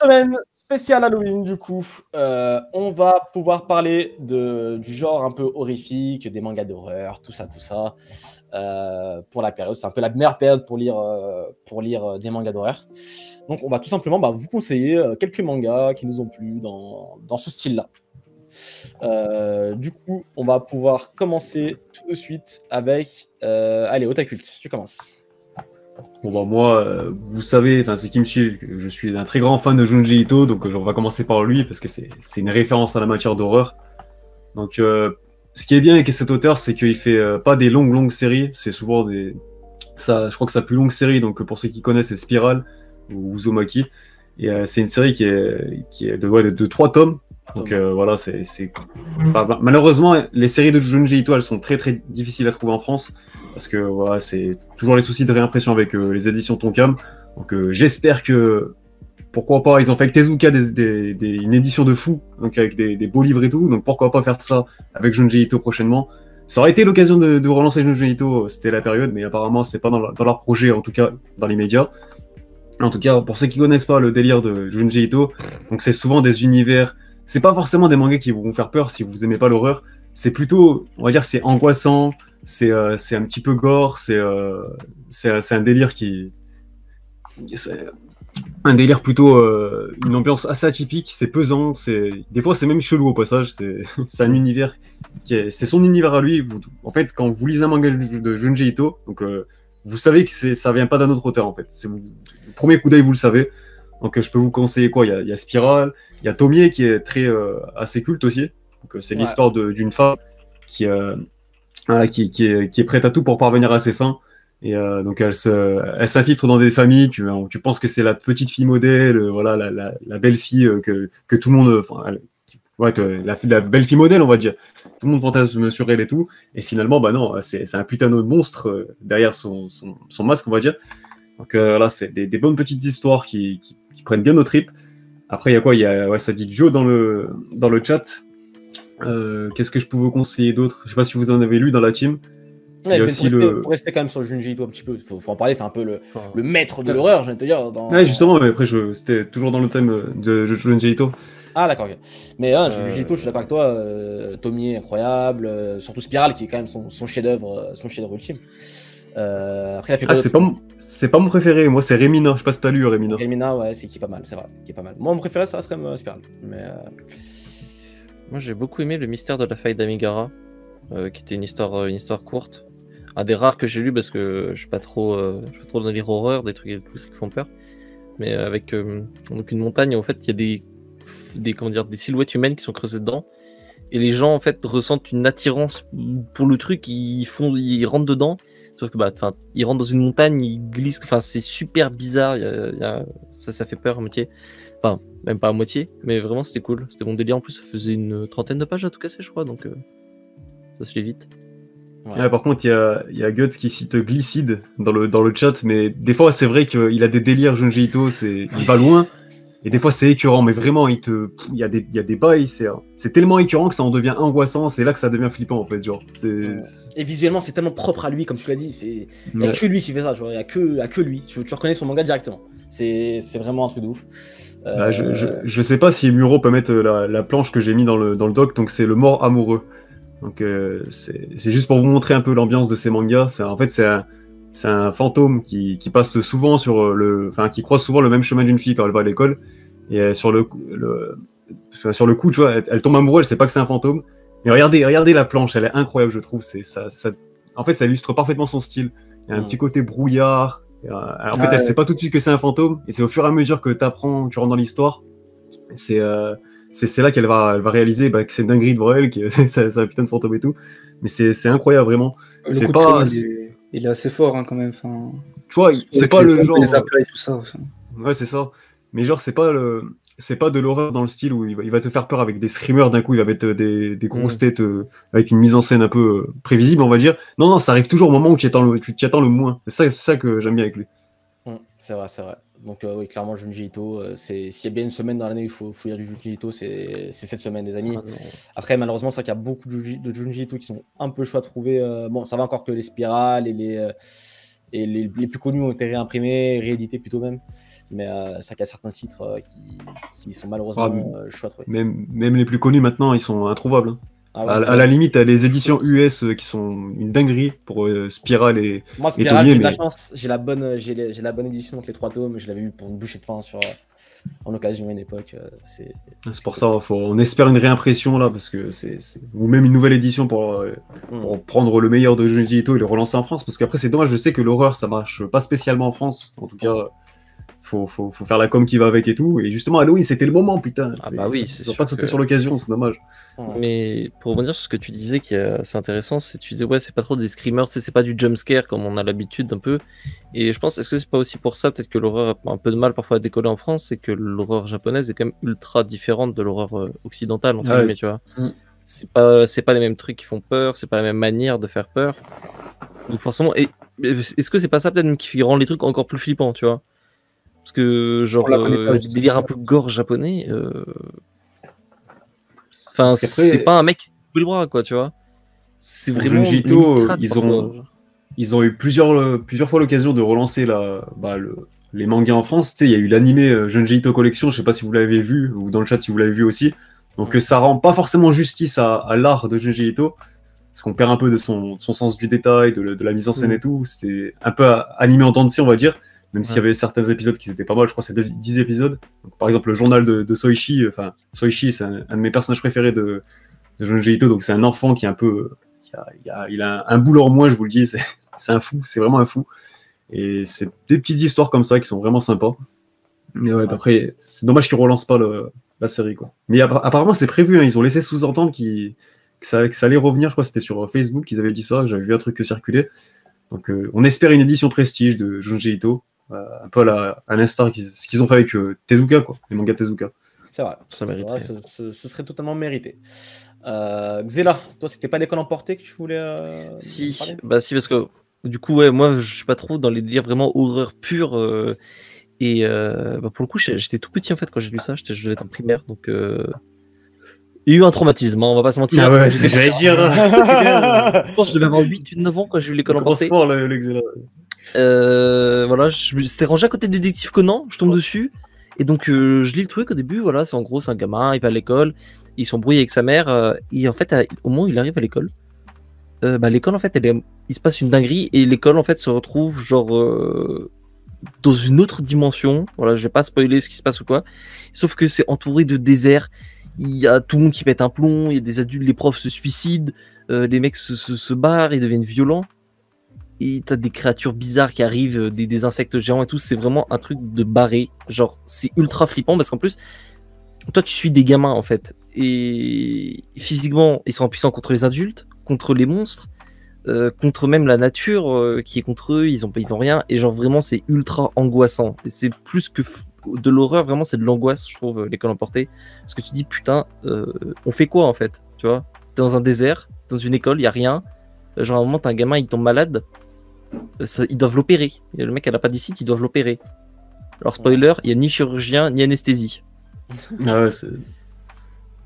semaine spéciale Halloween, du coup. On va pouvoir parler du genre un peu horrifique, des mangas d'horreur, tout ça, pour la période. C'est un peu la meilleure période pour lire des mangas d'horreur. Donc, on va tout simplement vous conseiller quelques mangas qui nous ont plu dans ce style-là. Du coup, on va pouvoir commencer tout de suite avec... allez, Otakult, tu commences. Bon bah moi, vous savez, enfin ceux qui me suivent, je suis un très grand fan de Junji Ito, donc on va commencer par lui parce que c'est une référence à la matière d'horreur. Donc ce qui est bien avec cet auteur, c'est qu'il fait pas des longues séries, c'est souvent je crois que sa plus longue série, donc pour ceux qui connaissent, c'est Spiral ou Uzumaki, et c'est une série qui est de 3 tomes. Donc voilà, enfin, malheureusement, les séries de Junji Ito, elles sont très difficiles à trouver en France, parce que voilà, c'est toujours les soucis de réimpression avec les éditions Tonkam. Donc j'espère que, pourquoi pas, ils ont fait avec Tezuka une édition de fou, donc avec des beaux livres et tout, donc pourquoi pas faire ça avec Junji Ito prochainement. Ça aurait été l'occasion de relancer Junji Ito, c'était la période, mais apparemment c'est pas dans leur projet, en tout cas dans les médias. En tout cas, pour ceux qui connaissent pas le délire de Junji Ito, donc c'est souvent des univers. C'est pas forcément des mangas qui vont vous faire peur si vous aimez pas l'horreur. C'est plutôt, on va dire, c'est angoissant, c'est un petit peu gore, c'est un délire c'est un délire plutôt, une ambiance assez atypique, c'est pesant, des fois c'est même chelou au passage, c'est un univers c'est son univers à lui. En fait, quand vous lisez un manga de Junji Ito, donc vous savez que ça vient pas d'un autre auteur en fait. Le premier coup d'œil, vous le savez. Donc je peux vous conseiller quoi? Il y a Spiral, il y a Tomie qui est assez culte aussi. Donc c'est l'histoire d'une femme qui est prête à tout pour parvenir à ses fins. Et donc elle s'infiltre dans des familles. Tu penses que c'est la petite fille modèle, voilà, la belle fille que tout le monde, la belle fille modèle, on va dire. Tout le monde fantasme sur elle et tout. Et finalement, bah non, c'est un putain de monstre derrière son masque, on va dire. Donc là, c'est des bonnes petites histoires qui prennent bien nos tripes. Après, il y a quoi? Ça dit Joe dans le chat. Qu'est-ce que je peux vous conseiller d'autre? Je sais pas si vous en avez lu dans la team. Ouais, mais pour rester quand même sur Junji Ito un petit peu, faut en parler, c'est un peu le maître de l'horreur, j'ai envie de te dire. Ouais, justement, mais après, c'était toujours dans le thème de Junji Ito. Ah, d'accord, ok. Mais Junji Ito, je suis d'accord avec toi, Tomie, incroyable, surtout Spiral, qui est quand même son chef-d'œuvre ultime. Après, il a fait c'est pas mon préféré, moi c'est Remina, je sais pas si t'as lu Remina. Remina, ouais, c'est qui est pas mal, c'est vrai, qui est pas mal. Moi, mon préféré, ça reste quand même Spiral. Mais moi, j'ai beaucoup aimé Le mystère de la faille d'Amigara, qui était une histoire courte. Un des rares que j'ai lu parce que je suis pas trop dans les horreurs, des trucs qui font peur. Mais avec donc une montagne, en fait, il y a des silhouettes humaines qui sont creusées dedans. Et les gens, en fait, ressentent une attirance pour le truc, ils rentrent dedans. Sauf que ils rentrent dans une montagne, ils glissent. Enfin, c'est super bizarre. Ça fait peur à moitié. Enfin, même pas à moitié, mais vraiment c'était cool. C'était mon délire. En plus, ça faisait une 30aine de pages à tout casser, je crois. Donc ça se lit vite. Ouais, par contre, il y a Guts qui cite Glycide dans le chat, mais des fois, c'est vrai qu'il a des délires, Junji Ito, il va loin. Et des fois, c'est écœurant, mais vraiment, il y a des bails, c'est tellement écœurant que ça en devient angoissant, c'est là que ça devient flippant, en fait, genre. Et visuellement, c'est tellement propre à lui, comme tu l'as dit, il n'y a que lui qui fait ça, genre, il n'y a que lui. Tu reconnais son manga directement. C'est vraiment un truc de ouf. Je sais pas si Muro peut mettre la planche que j'ai mis dans le doc, donc c'est le mort amoureux. Donc c'est juste pour vous montrer un peu l'ambiance de ces mangas. En fait, c'est un fantôme qui passe souvent qui croise souvent le même chemin d'une fille quand elle va à l'école. Et sur le coup, tu vois, elle tombe amoureuse, elle sait pas que c'est un fantôme. Mais regardez la planche, elle est incroyable, je trouve. En fait, ça illustre parfaitement son style. Il y a un petit côté brouillard. En fait, elle sait pas tout de suite que c'est un fantôme. Et c'est au fur et à mesure que tu rentres dans l'histoire. C'est là qu'elle va réaliser que c'est une dinguerie devant elle, que c'est un putain de fantôme et tout. Mais c'est incroyable, vraiment. Le coup de crayon, il est assez fort, hein, quand même. Enfin, tu vois, c'est pas le genre. Les aplats et tout ça. Enfin. Ouais, c'est ça. Mais genre, c'est pas de l'horreur dans le style où il va te faire peur avec des screamers d'un coup, il va mettre des grosses têtes avec une mise en scène un peu prévisible, on va dire. Non, ça arrive toujours au moment où tu t'y attends le moins. C'est ça que j'aime bien avec lui. C'est vrai. Donc oui, clairement, Junji Ito, s'il y a bien une semaine dans l'année où il faut lire du Junji Ito, c'est cette semaine, les amis. Après, malheureusement, c'est vrai qu'il y a beaucoup de Junji Ito qui sont un peu chauds à trouver. Bon, ça va encore que les spirales et et les plus connus ont été réimprimés, réédités plutôt même. Mais c'est vrai qu'il y a certains titres qui sont malheureusement chouettes. Ouais. Même les plus connus maintenant, ils sont introuvables. Hein. Ah ouais, à la limite, t'as les éditions US qui sont une dinguerie pour Spiral et moi, Spiral, Taumier, j'ai de la mais chance. J'ai la bonne édition avec les 3 tomes. Je l'avais eu pour une bouchée de pain en occasion à une époque. c'est pour ça, on espère une réimpression là, parce que ou même une nouvelle édition pour prendre le meilleur de Junji Ito et le relancer en France, parce qu'après c'est dommage, je sais que l'horreur ça marche pas spécialement en France, en tout cas. Faut faire la com qui va avec et tout. Et justement, Halloween, c'était le moment, putain. Ah bah oui, ils ont pas sauté sur l'occasion, c'est dommage. Mais pour revenir sur ce que tu disais qui est assez intéressant, c'est que tu disais ouais, c'est pas trop des screamers, c'est pas du jumpscare comme on a l'habitude un peu. Et je pense, est-ce que c'est pas aussi pour ça peut-être que l'horreur a un peu de mal parfois à décoller en France, c'est que l'horreur japonaise est quand même ultra différente de l'horreur occidentale entre guillemets, tu vois. C'est pas les mêmes trucs qui font peur, c'est pas la même manière de faire peur. Donc forcément, est-ce que c'est pas ça peut-être même qui rend les trucs encore plus flippants, tu vois? Parce que genre le délire un peu gore japonais, enfin c'est pas un mec qui coupe le bras quoi, tu vois. C'est vraiment Junji Ito, ils ont eu plusieurs fois l'occasion de relancer les mangas en France. Tu sais, il y a eu l'animé Junji Ito Collection, je sais pas si vous l'avez vu ou dans le chat si vous l'avez vu aussi. Donc ça rend pas forcément justice à l'art de Junji Ito, parce qu'on perd un peu de son sens du détail, de la mise en scène et tout. C'est un peu animé en dents de scie, on va dire. Même s'il y avait certains épisodes qui étaient pas mal, je crois que c'est 10 épisodes. Donc, par exemple, le journal de Soichi, Soichi, c'est un de mes personnages préférés de Junji Ito, donc c'est un enfant qui est un peu. Il a un boulot en moins, je vous le dis, c'est un fou, c'est vraiment un fou. Et c'est des petites histoires comme ça qui sont vraiment sympas. Mais ouais, après, c'est dommage qu'ils relancent pas la série, quoi. Mais apparemment, c'est prévu, hein, ils ont laissé sous-entendre que ça allait revenir, je crois que c'était sur Facebook qu'ils avaient dit ça, j'avais vu un truc circuler. Donc, on espère une édition prestige de Junji Ito. Un peu à l'instar ce qu'ils ont fait avec Tezuka, quoi, les mangas Tezuka. C'est vrai, ce serait totalement mérité. Xela, toi, c'était pas l'école emportée que tu voulais Si, parler si, parce que du coup, ouais, moi, je suis pas trop dans les délires vraiment horreur pure. Pour le coup, j'étais tout petit en fait quand j'ai lu ça, je devais être en primaire, donc il y a eu un traumatisme, hein, on va pas se mentir. Ah ouais, c'est j'allais dire. Je pense que je devais avoir 8 ou 9 ans quand j'ai lu l'école emportée. Sport, le Xela. Voilà, c'était rangé à côté de Détective Conan, je tombe dessus, et donc je lis le truc au début, voilà, c'est en gros, c'est un gamin, il va à l'école, il s'embrouille avec sa mère, et en fait, au moment où il arrive à l'école, l'école, en fait, il se passe une dinguerie, et l'école, en fait, se retrouve, genre, dans une autre dimension, voilà, je vais pas spoiler ce qui se passe ou quoi, sauf que c'est entouré de désert, il y a tout le monde qui pète un plomb, il y a des adultes, les profs se suicident, les mecs se barrent, ils deviennent violents. Et t'as des créatures bizarres qui arrivent, des insectes géants et tout, c'est vraiment un truc de barré, genre c'est ultra flippant parce qu'en plus, toi tu suis des gamins en fait, et physiquement ils sont impuissants contre les adultes, contre les monstres, contre même la nature qui est contre eux, ils ont rien, et genre vraiment c'est ultra angoissant, et c'est plus que de l'horreur, vraiment c'est de l'angoisse je trouve, l'école emportée, parce que tu dis putain, on fait quoi en fait, tu vois, t'es dans un désert, dans une école, y a rien, genre à un moment t'as un gamin, il tombe malade, ils doivent l'opérer. Le mec, elle a pas d'ici, ils doivent l'opérer. Alors, spoiler, il n'y a ni chirurgien ni anesthésie. Ah ouais,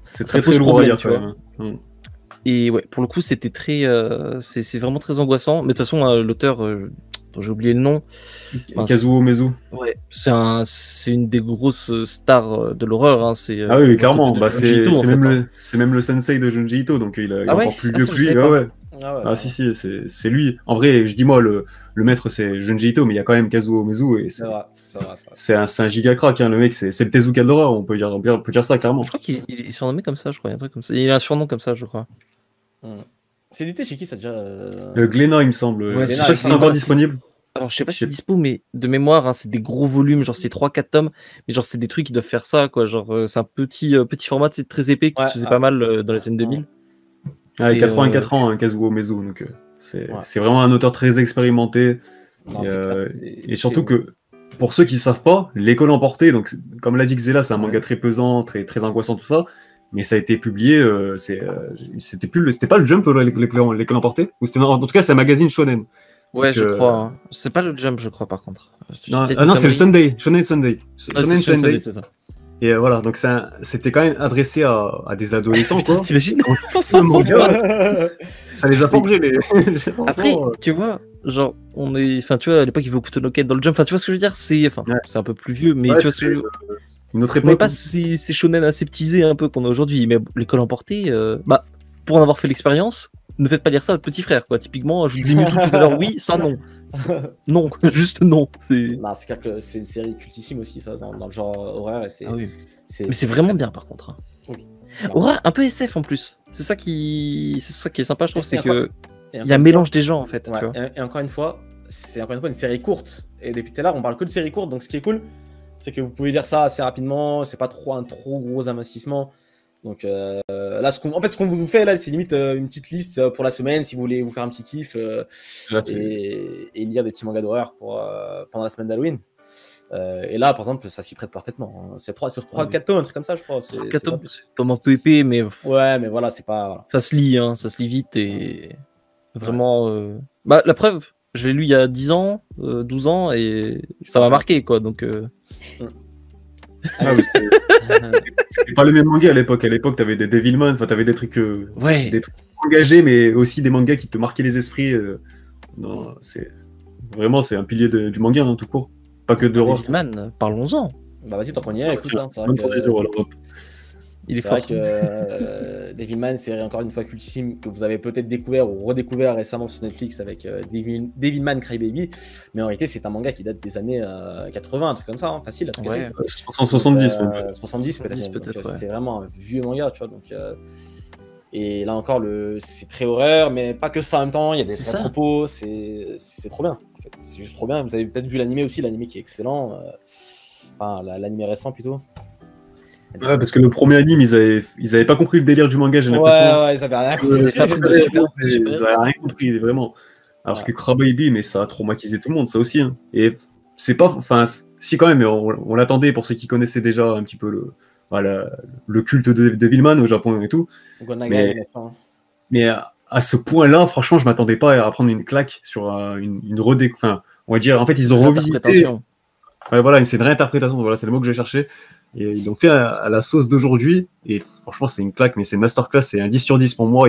c'est très très lourd à lire, tu vois. Et ouais, pour le coup, c'était très. C'est vraiment très angoissant. Mais de toute façon, l'auteur, dont j'ai oublié le nom. Kazuo Umezu. Ouais, c'est une des grosses stars de l'horreur. Hein. Ah oui, clairement. C'est même le sensei de Junji Ito, donc il est encore plus vieux que lui. Ouais. Si, c'est lui. En vrai, je dis moi, le maître c'est Junji Ito, mais il y a quand même Kazuo Umezu, et c'est un giga crack, hein, le mec, c'est le Tezuka de l'horreur, on peut dire ça clairement. Je crois qu'il est surnommé comme ça, je crois, il y a un truc comme ça. Il a un surnom comme ça, je crois. C'est édité chez qui ça déjà Glénat, il me semble. Ouais, je sais pas si c'est encore disponible. Alors, je sais pas si c'est dispo, mais de mémoire, hein, c'est des gros volumes, genre c'est 3-4 tomes, mais genre c'est des trucs qui doivent faire ça, quoi. Genre, c'est un petit format, c'est très épais qui se faisait pas mal dans les années 2000. Ah, 84 ans, hein, Kazuo Umezu, donc c'est vraiment un auteur très expérimenté. Non, et surtout que, pour ceux qui ne savent pas, l'école emportée, donc comme l'a dit Xela, c'est un manga très pesant, très, très angoissant, tout ça, mais ça a été publié, c'était pas le Jump, l'école emportée, ou en tout cas c'est un magazine shonen. Ouais, donc, je crois. Hein. C'est pas le Jump, je crois, par contre. Non, c'est le Sunday, Shonen Sunday. Shonen Sunday, c'est ça. Et voilà, donc c'était quand même adressé à des adolescents, quoi. T'imagines? Le manga, ça les a forgés, les. Après, Franchement, tu vois, genre, enfin, tu vois, à l'époque, il faut Kuto no Ken dans le Jump. Enfin, tu vois ce que je veux dire? Ouais. C'est un peu plus vieux, mais ouais, tu vois ce que je veux dire? une autre On n'est époque. pas ces shonen aseptisés un peu qu'on a aujourd'hui, mais l'école emportée, bah, pour en avoir fait l'expérience, ne faites pas dire ça à votre petit frère, quoi. Typiquement, je vous disais Mewtwo tout à l'heure, oui, ça non. Non, juste non. Non, c'est clair que c'est une série cultissime aussi, ça, dans le genre horreur. Et Ah oui. c'est Mais c'est vraiment bien, par contre. Hein. Oui. Horreur un peu SF en plus. C'est ça qui est sympa, je trouve, c'est que Et il y a un mélange des gens en fait. Ouais, Tu vois. et encore une fois, c'est encore une fois une série courte. Et depuis tout à l'heure, on parle que de séries courtes. Donc ce qui est cool, c'est que vous pouvez lire ça assez rapidement. C'est pas un trop gros investissement. Donc là, ce qu'on vous fait là, c'est limite une petite liste pour la semaine si vous voulez vous faire un petit kiff et lire des petits mangas d'horreur pendant la semaine d'Halloween. Et là, par exemple, ça s'y prête parfaitement. Hein. C'est 3-4 tomes, un truc comme ça, je crois. C'est Tomes un peu épais, mais ouais, mais voilà, c'est pas. Voilà. ça se lit vite et vraiment. Bah, la preuve, je l'ai lu il y a 10 ans, 12 ans et ça m'a marqué quoi. Donc. Ah, c'était pas le même manga à l'époque. À l'époque, t'avais des Devilman, enfin, t'avais des trucs engagés, mais aussi des mangas qui te marquaient les esprits. Non, c'est un pilier du manga, hein, tout court. Pas que de l'horreur. Devilman, parlons-en. Bah vas-y, tant qu'on y est, écoute. Hein, c'est vrai Il est c'est fort. vrai que Devilman, série encore une fois cultissime que vous avez peut-être découvert ou redécouvert récemment sur Netflix avec Devilman Crybaby, mais en réalité c'est un manga qui date des années 80, un truc comme ça, hein, facile à tout casser. 170 70 peut-être. peut-être, ouais. C'est vraiment un vieux manga, tu vois. Donc, et là encore, c'est très horreur, mais pas que ça en même temps. Il y a des C'est vrais ça. propos, c'est trop bien. En fait. C'est juste trop bien. Vous avez peut-être vu l'animé aussi, l'animé qui est excellent. Enfin, l'animé récent plutôt. Ouais, parce que le premier anime, ils avaient pas compris le délire du manga, j'ai l'impression. Ouais, ils avaient rien compris. Ils avaient rien compris, vraiment. Alors que Crybaby, mais ça a traumatisé tout le monde, ça aussi. Hein. Et c'est pas. Enfin, si quand même, mais on l'attendait pour ceux qui connaissaient déjà un petit peu le culte de Devilman au Japon et tout. Mais à ce point-là, franchement, je m'attendais pas à prendre une claque sur une redécouverte. Enfin, on va dire, en fait, ils ont revisité. Ouais, voilà, c'est une réinterprétation, voilà, c'est le mot que j'ai cherché. Et ils l'ont fait à la sauce d'aujourd'hui. Et franchement, c'est une claque, mais c'est une masterclass, c'est un 10 sur 10 pour moi.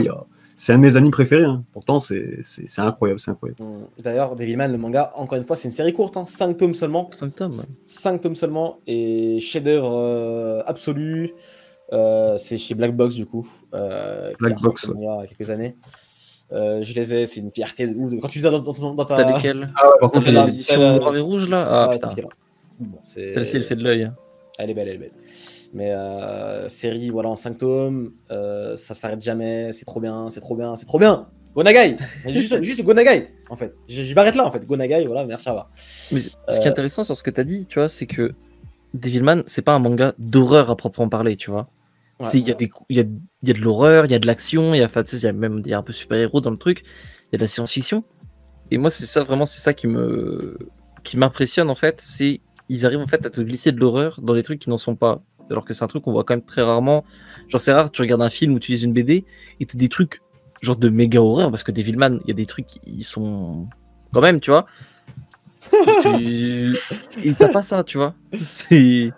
C'est un de mes animes préférés. Hein. Pourtant, c'est incroyable, c'est incroyable. D'ailleurs, Devilman, le manga, encore une fois, c'est une série courte, hein, 5 tomes seulement. 5 tomes. Ouais. 5 tomes seulement. Et chef-d'œuvre absolu. C'est chez Black Box, du coup. Black Box, il y a quelques années. Je les ai, c'est une fierté de ouf. Quand tu faisais dans ta. T'as lesquels? Ah ouais, par contre, l'édition noir et rouge là. Ah putain. Bon, celle-ci, elle fait de l'œil. Elle est belle, elle est belle. Mais série, voilà, en 5 tomes, ça s'arrête jamais, c'est trop bien, c'est trop bien, c'est trop bien. Go Nagai, juste Go Nagai, en fait. Je m'arrête là, en fait. Go Nagai, voilà, merci, à voir. Mais ce qui est intéressant sur ce que tu as dit, tu vois, c'est que Devilman, c'est pas un manga d'horreur à proprement parler, tu vois. Il y a de l'horreur, il y a de l'action, il y a même un peu super-héros dans le truc, il y a de la science-fiction. Et moi, c'est ça qui m'impressionne, en fait, c'est ils arrivent en fait à te glisser de l'horreur dans des trucs qui n'en sont pas. Alors que c'est un truc qu'on voit quand même très rarement. Genre, c'est rare, tu regardes un film ou tu lis une BD et t'as des trucs genre de méga horreur, parce que Devilman, il y a des trucs, ils sont quand même, tu vois. Et t'as pas ça, tu vois. C'est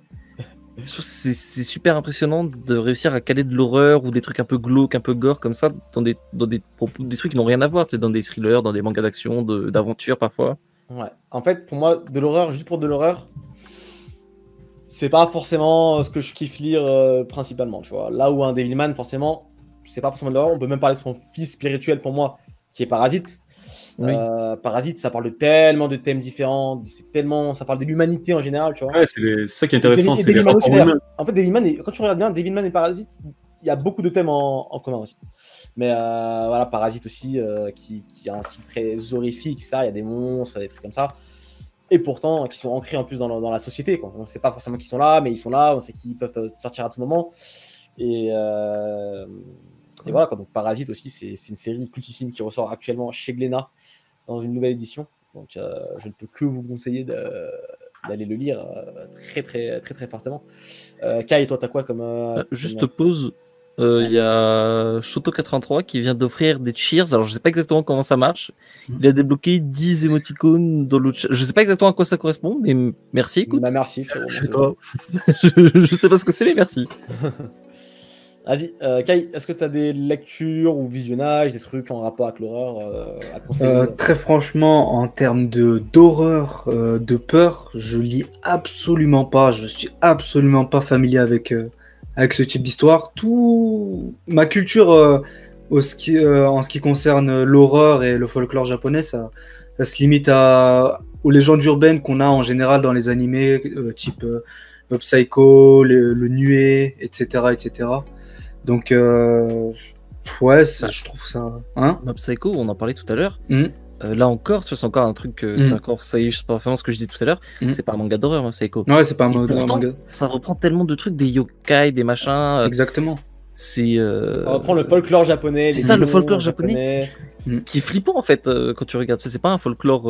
super impressionnant de réussir à caler de l'horreur ou des trucs un peu glauques, un peu gore comme ça, dans des trucs qui n'ont rien à voir, dans des thrillers, dans des mangas d'action, d'aventure parfois. Ouais. En fait, pour moi, de l'horreur, juste pour de l'horreur, c'est pas forcément ce que je kiffe lire principalement, tu vois. Là où un Devilman, forcément, c'est pas forcément de l'horreur. On peut même parler de son fils spirituel pour moi, qui est Parasite. Oui. Parasite, ça parle de tellement de thèmes différents, ça parle de l'humanité en général, tu vois. Ouais, c'est ça qui est intéressant, c'est les rapports humains. En fait, Devilman, quand tu regardes bien, Devilman et Parasite, il y a beaucoup de thèmes en commun aussi. Mais voilà, Parasite aussi, qui a un style très horrifique, etc. Il y a des monstres, des trucs comme ça. Et pourtant, qui sont ancrés en plus dans la société, quoi. On ne sait pas forcément qu'ils sont là, mais ils sont là, on sait qu'ils peuvent sortir à tout moment. Et voilà, quoi. Donc Parasite aussi, c'est une série cultissime qui ressort actuellement chez Glénat dans une nouvelle édition. Donc je ne peux que vous conseiller d'aller le lire très, très, très, très fortement. Kai, toi, t'as quoi comme. Juste pause. Il y a Shoto83 qui vient d'offrir des cheers. Alors, je sais pas exactement comment ça marche. Il a débloqué 10 émoticônes dans le chat. Je sais pas exactement à quoi ça correspond, mais merci, écoute. Bah, merci, frérot. C'est toi. je sais pas ce que c'est, mais merci. Vas-y, Kai, est-ce que tu as des lectures ou visionnages, des trucs en rapport avec l'horreur à conseiller Très franchement, en termes d'horreur, de peur, je lis absolument pas. Je suis absolument pas familier avec ce type d'histoire. Tout ma culture en ce qui concerne l'horreur et le folklore japonais, ça se limite aux légendes urbaines qu'on a en général dans les animés, type Mob Psycho, le Nuée, etc., etc. Donc, ouais, je trouve ça. Hein? Mob Psycho, on en parlait tout à l'heure. Mm. Là encore, c'est encore un truc, c'est encore, ça illustre pas vraiment ce que je disais tout à l'heure. C'est pas un manga d'horreur, Mob Psycho. Ouais, c'est pas un Et pourtant, manga. ça reprend tellement de trucs, des yokai, des machins. Exactement. C'est. Ça reprend le folklore japonais. C'est les ça, le démons folklore japonais. Qui est flippant en fait quand tu regardes ça. C'est pas un folklore,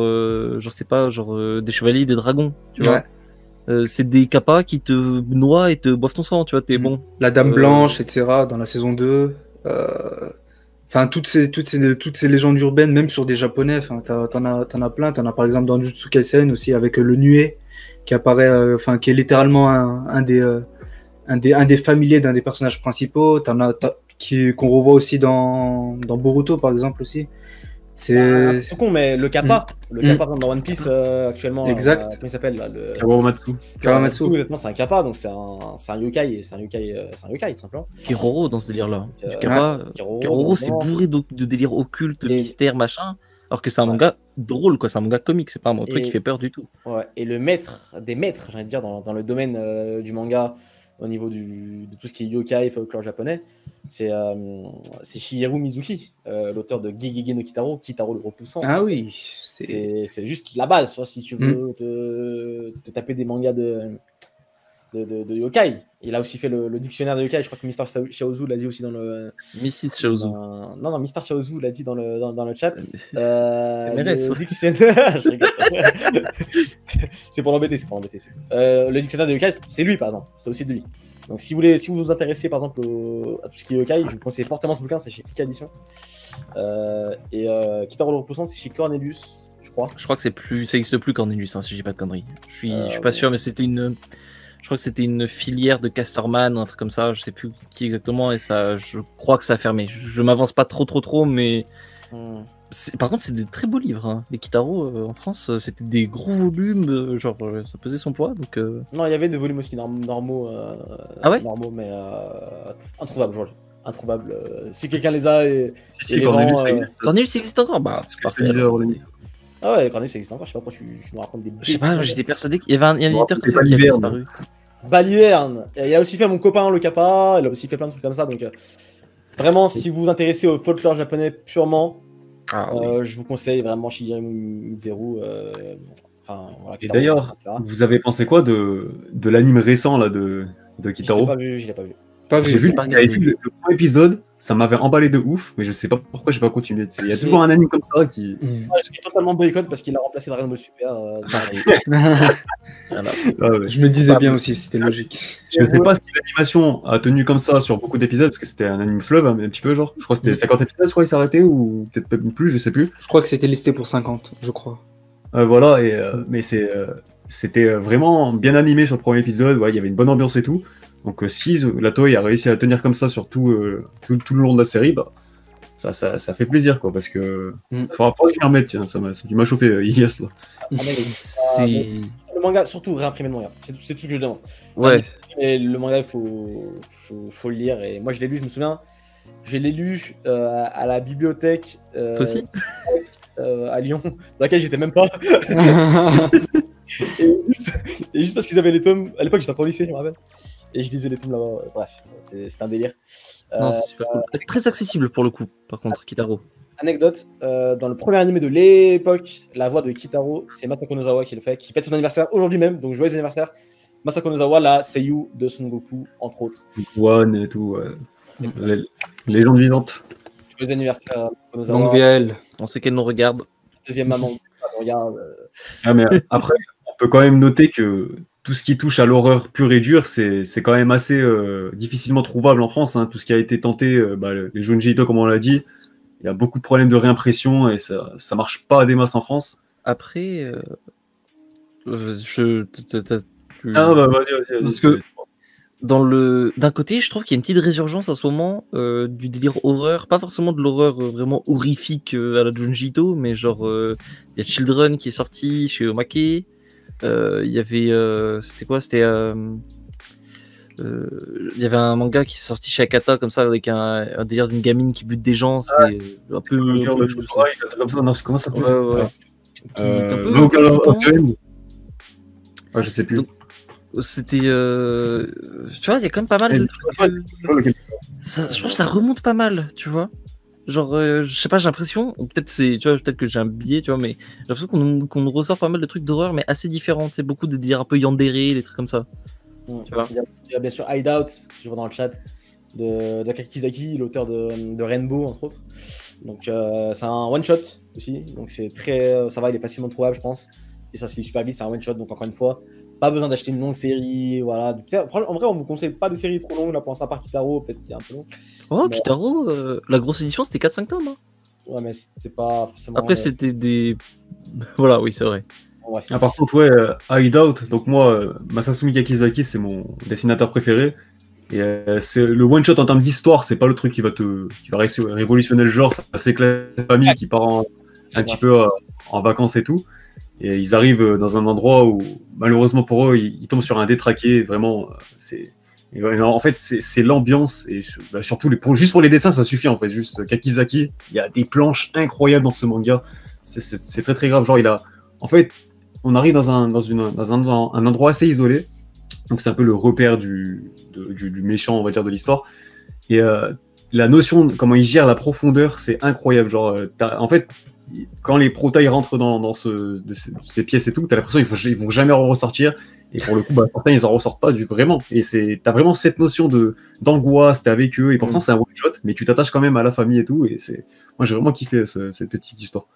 genre, c'est pas genre des chevaliers, des dragons, tu vois. C'est des kappas qui te noient et te boivent ton sang, tu vois, t'es bon. La Dame Blanche, etc., dans la saison 2. Enfin, toutes ces légendes urbaines, même sur des japonais, t'en as plein. T'en as par exemple dans Jujutsu Kaisen aussi, avec le Nuée, qui apparaît, qui est littéralement un des familiers d'un des personnages principaux. Qu'on revoit aussi dans Boruto, par exemple, aussi. C'est tout con, mais le kappa, dans One Piece actuellement. Exact. Comment il s'appelle là, le Kawamatsu. Honnêtement, c'est un kappa, donc c'est un yokai, c'est un yokai tout simplement. Kiroro dans ce délire-là. Kiroro, c'est bourré de délire occulte, mystère, machin. Alors que c'est un manga drôle, quoi. C'est un manga comique, c'est pas un truc qui fait peur du tout. Ouais. Et le maître des maîtres, j'ai envie de dire, dans le domaine du manga, au niveau de tout ce qui est yokai, folklore japonais, c'est Shigeru Mizuki, l'auteur de Gegege no Kitaro, Kitaro le repoussant. Ah oui, c'est juste la base, si tu veux te taper des mangas de yokai. Il a aussi fait le dictionnaire de yokai, je crois que Mr. Chaozu l'a dit aussi dans le... Mrs. Chaozu. Non, Mr. Chaozu l'a dit dans le chat. Le dictionnaire... c'est pour l'embêter, le dictionnaire de yokai, c'est lui, par exemple. C'est aussi de lui. Donc si vous vous intéressez, par exemple, à tout ce qui est yokai, je vous conseille fortement ce bouquin, c'est chez Pika Edition. Kitaro le repoussant, c'est chez Cornelius, je crois. Je crois que ça existe plus Cornelius, si j'ai pas de conneries. Je suis pas sûr, mais je crois que c'était une filière de Casterman, un truc comme ça, je sais plus qui exactement, et ça, je crois que ça a fermé. Je m'avance pas trop, mais par contre, c'est des très beaux livres. Hein. Les Kitaro en France, c'était des gros volumes, genre ça pesait son poids. Donc, Non, il y avait des volumes aussi normaux, normaux, mais introuvables, Georges. Introuvable. Si quelqu'un les a et les Cornelius, vend, ça existe. Cornelius existe encore. Bah, c'est parfait. Ah ouais, Cornelius existe encore. Je sais pas pourquoi tu nous racontes des. Je sais pas, j'étais persuadé qu'il y avait un éditeur comme ça qui a disparu. Baliverne. Il a aussi fait mon copain le Kappa. Il a aussi fait plein de trucs comme ça. Donc vraiment, si vous vous intéressez au folklore japonais purement, je vous conseille vraiment Shigeru Mizuki. Voilà, et d'ailleurs, vous avez pensé quoi de l'anime récent là de Kitaro? Je l'ai pas vu. J'ai vu le premier épisode, ça m'avait emballé de ouf, mais je sais pas pourquoi j'ai pas continué. Il y a toujours un anime comme ça qui. J'ai totalement boycott parce qu'il a remplacé Dragon Ball Super. Je me disais bien aussi, c'était logique. Je sais pas si l'animation a tenu comme ça sur beaucoup d'épisodes, parce que c'était un anime fleuve, un petit peu, genre. Je crois que c'était 50 épisodes, je crois, il s'est arrêté, ou peut-être plus, je sais plus. Je crois que c'était listé pour 50, je crois. Voilà, mais c'était vraiment bien animé sur le premier épisode, il y avait une bonne ambiance et tout. Donc si la Toei a réussi à tenir comme ça sur tout le long de la série, ça fait plaisir, quoi, parce que faudra que je m'y remette, tiens, tu m'as chauffé, Ilias, là. Le manga, surtout réimprimer le manga, c'est tout ce que je demande. Ouais. Et le manga, il faut le lire, et moi je l'ai lu, je me souviens, je l'ai lu à la bibliothèque Toi aussi à Lyon, dans laquelle j'étais même pas. et juste parce qu'ils avaient les tomes, à l'époque j'étais encore au lycée, je me rappelle. Et je lisais les tomes là-bas, bref, c'est un délire. Non, c'est super cool. Très accessible pour le coup, par contre, Kitaro. Anecdote, dans le premier animé de l'époque, la voix de Kitaro, c'est Masako Nozawa qui le fait, qui fête son anniversaire aujourd'hui même, donc joyeux anniversaire. Masako Nozawa, la seiyuu de Son Goku, entre autres. One et tout, légende vivante. Joyeux anniversaire, Masako Nozawa. Longue vie à elle. On sait qu'elle nous regarde. Deuxième maman, regarde. Mais après, on peut quand même noter que tout ce qui touche à l'horreur pure et dure, c'est quand même assez difficilement trouvable en France. Hein. Tout ce qui a été tenté, les Junji Ito, comme on l'a dit, il y a beaucoup de problèmes de réimpression et ça marche pas à des masses en France. Après, Ah bah vas-y. Parce que d'un côté, je trouve qu'il y a une petite résurgence en ce moment du délire horreur, pas forcément de l'horreur vraiment horrifique à la Junji Ito, mais genre il y a Children qui est sorti chez Omake. Il y avait c'était quoi? C'était il y avait un manga qui est sorti chez Akata comme ça avec un délire d'une gamine qui bute des gens. C'était un peu comme ça. Non, comment ça s'appelle? Ouais. Je sais plus. Donc, c'était tu vois, il y a quand même pas mal de trucs. Je trouve que ça remonte pas mal, tu vois. Genre je sais pas, j'ai l'impression, peut-être que j'ai un biais, tu vois, mais j'ai l'impression qu'on nous ressort pas mal de trucs d'horreur mais assez différents, tu sais, beaucoup de délires un peu yandere, des trucs comme ça. Tu vois. Il y a bien sûr Hideout, que je vois dans le chat, de Kakizaki, l'auteur de Rainbow, entre autres. Donc c'est un one-shot aussi, donc c'est très, ça va, il est facilement trouvable, je pense. Et ça se lit super vite, c'est un one-shot, donc encore une fois, pas besoin d'acheter une longue série, voilà. En vrai, on vous conseille pas des séries trop longues, là, pour l'instant, à part Kitaro, peut-être qu'il y a un peu long. Oh, mais... Kitaro, la grosse édition, c'était 4-5 tomes. Hein. Ouais, mais c'était pas forcément... Après, c'était des... Voilà, oui, c'est vrai. Ouais. Ah, par contre, ouais, Hideout, donc moi, Masasumi Kakizaki, c'est mon dessinateur préféré. Et c'est le one-shot en termes d'histoire, c'est pas le truc qui va révolutionner le genre, c'est que la famille qui part un petit peu en vacances et tout. Et ils arrivent dans un endroit où, malheureusement pour eux, ils tombent sur un détraqué. Vraiment, en fait, c'est l'ambiance. Et surtout, juste pour les dessins, ça suffit en fait. Juste Kakizaki, il y a des planches incroyables dans ce manga. C'est très très grave. Genre, en fait, on arrive dans un endroit assez isolé. Donc, c'est un peu le repère du méchant, on va dire, de l'histoire. Et la notion, comment il gère la profondeur, c'est incroyable. Genre, en fait, quand les protas ils rentrent dans ces pièces et tout, t'as l'impression qu'ils vont jamais en ressortir. Et pour le coup, certains ils en ressortent pas vraiment. Et t'as vraiment cette notion d'angoisse, t'es avec eux. Et pourtant c'est un one shot, mais tu t'attaches quand même à la famille et tout. Et moi j'ai vraiment kiffé cette petite histoire.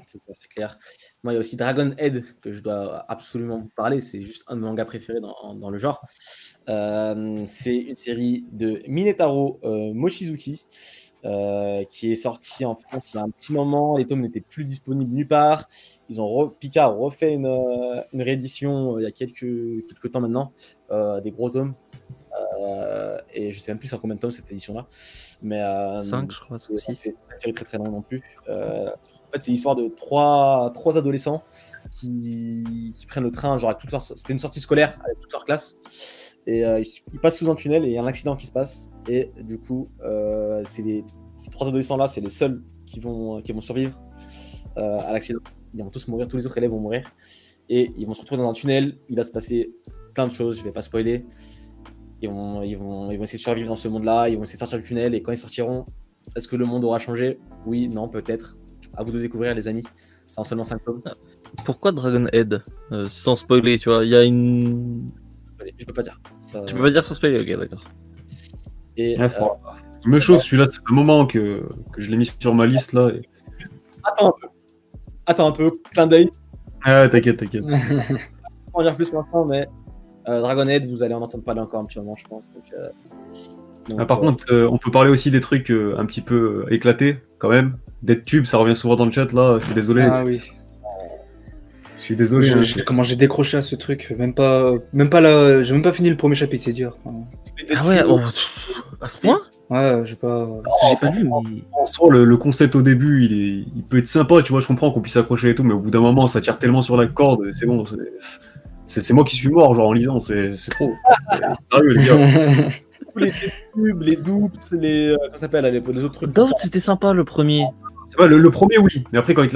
C'est clair. Moi, il y a aussi Dragon Head que je dois absolument vous parler. C'est juste un de mes mangas préférés dans le genre. C'est une série de Minetaro Mochizuki qui est sortie en France il y a un petit moment. Les tomes n'étaient plus disponibles nulle part. Pika a refait une réédition il y a quelques temps maintenant, des gros tomes. Et je sais même plus sur combien de tomes cette édition-là. Mais 5, je crois, 6. C'est pas une série très très longue non plus. En fait, c'est l'histoire de trois adolescents qui prennent le train, genre c'était une sortie scolaire avec toute leur classe. Et ils passent sous un tunnel et il y a un accident qui se passe. Et du coup, ces trois adolescents-là, c'est les seuls qui vont survivre à l'accident. Ils vont tous mourir, tous les autres élèves vont mourir. Et ils vont se retrouver dans un tunnel. Il va se passer plein de choses, je vais pas spoiler. Ils vont essayer de survivre dans ce monde-là, ils vont essayer de sortir du tunnel, et quand ils sortiront, est-ce que le monde aura changé? Oui, non, peut-être. À vous de découvrir, les amis. C'est en seulement 5 tomes. Pourquoi Dragon Head sans spoiler, tu vois, il y a une... Je peux pas dire. Tu peux pas dire sans spoiler, ok, d'accord. Et, il me chauffe, celui-là, c'est un moment que je l'ai mis sur ma liste, là. Et... Attends un peu, clin d'œil. Ah, t'inquiète. Je vais en dire plus maintenant, mais... Dragon Head, vous allez en entendre parler encore un petit moment, je pense. Par contre, on peut parler aussi des trucs un petit peu éclatés, quand même. DeadTube, ça revient souvent dans le chat, là. Je suis désolé. Ah oui. Je suis désolé. Comment j'ai décroché à ce truc. Même pas là. J'ai même pas fini le premier chapitre, c'est dur. Ah ouais, à ce point? Ouais, j'ai pas lu. Mais... En soi, le concept au début, il peut être sympa, tu vois. Je comprends qu'on puisse accrocher et tout, mais au bout d'un moment, ça tire tellement sur la corde. C'est bon. C'est moi qui suis mort, genre en lisant, c'est trop. Sérieux, les gars. Les tubes, les dupes, les autres trucs. Doubt, c'était sympa le premier. Ouais, le premier, oui. Mais après, quand il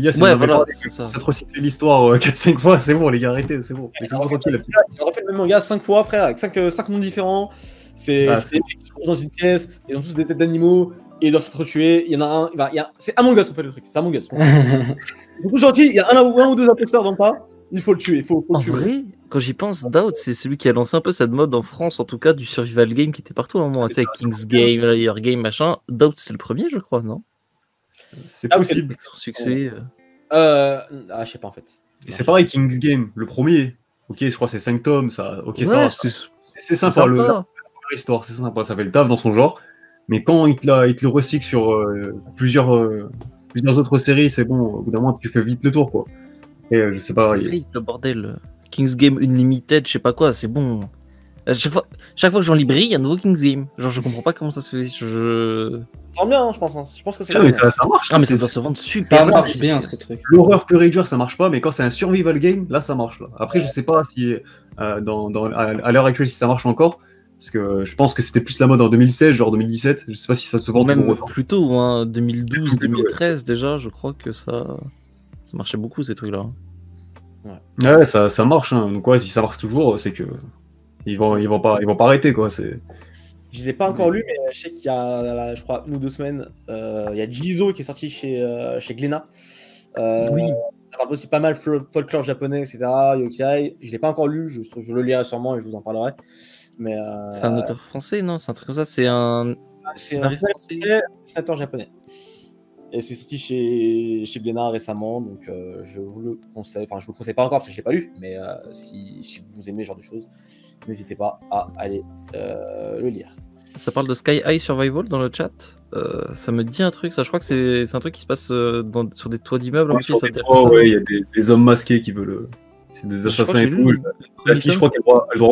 y a ça te recycle l'histoire 4-5 fois, c'est bon, les gars, arrêtez, c'est bon. Il a refait le même manga 5 fois, frère, avec 5 mondes différents. C'est dans une pièce, ils ont tous des têtes d'animaux, et ils doivent s'entretuer. Il y en a un, c'est Among Us en fait le truc, c'est Among Us. Du coup, gentil, il y a un ou deux imposteurs dans le tas. Il faut le tuer, En vrai, quand j'y pense, Doubt, c'est celui qui a lancé un peu cette mode en France, en tout cas, du survival game qui était partout à un moment, tu sais, King's Game, Layer Game, machin. Doubt, c'est le premier, je crois, non? C'est possible. Avec son succès. Je sais pas en fait. Et c'est pareil, King's Game, le premier. ok, je crois que c'est 5 tomes, ça, ok, Ouais, ça, c'est c'est sympa, la première histoire, c'est sympa, ça fait le taf dans son genre. Mais quand il te le recycle sur plusieurs autres séries, c'est bon, au bout d'un moment, tu fais vite le tour, quoi. Et je sais pas. C'est vrai, le bordel. King's Game Unlimited, je sais pas quoi, c'est bon. Chaque fois que je vais en librairie, il y a un nouveau King's Game. Genre, je comprends pas comment ça se fait. Ça sent bien, hein, je pense. Hein. Je pense que c'est Ah, mais bien. ça marche. Ah, mais ça c'est- doit se vendre super Ça bien. marche bien ce truc. L'horreur pure et dure, ça marche pas, mais quand c'est un survival game, là, ça marche. Là. Après, je sais pas si à l'heure actuelle, si ça marche encore, parce que je pense que c'était plus la mode en 2016, genre 2017. Je sais pas si ça se vend Même toujours autant. plus tôt, hein, 2012, Plus tôt, ouais. 2013 déjà, je crois que ça marchait beaucoup ces trucs-là. Ouais, ça marche. Hein. Donc ouais, si ça marche toujours, c'est que ils vont pas arrêter quoi. C'est Je l'ai pas encore lu, mais je sais qu'il y a, je crois, 1 ou 2 semaines, il y a Jizo qui est sorti chez Glénat. Oui. Ça parle aussi pas mal folklore japonais, etc. Yokai. Je l'ai pas encore lu, je le lirai sûrement et je vous en parlerai. Mais C'est un auteur français, non? C'est un truc comme ça, c'est un c'est un scénariste français. dessinateur japonais. Et c'est sorti chez Glénat récemment, donc je vous le conseille. Enfin, je vous le conseille pas encore parce que je l'ai pas lu, mais si vous aimez ce genre de choses, n'hésitez pas à aller le lire. Ça parle de Sky High Survival dans le chat. Ça me dit un truc, ça je crois que c'est un truc qui se passe sur des toits d'immeubles. ouais, aussi, sur ça des t'appelle toits, ça. ouais, il y a des hommes masqués qui veulent. C'est des Je crois assassins que et j'ai tout. lu La fille, je crois qu'elle doit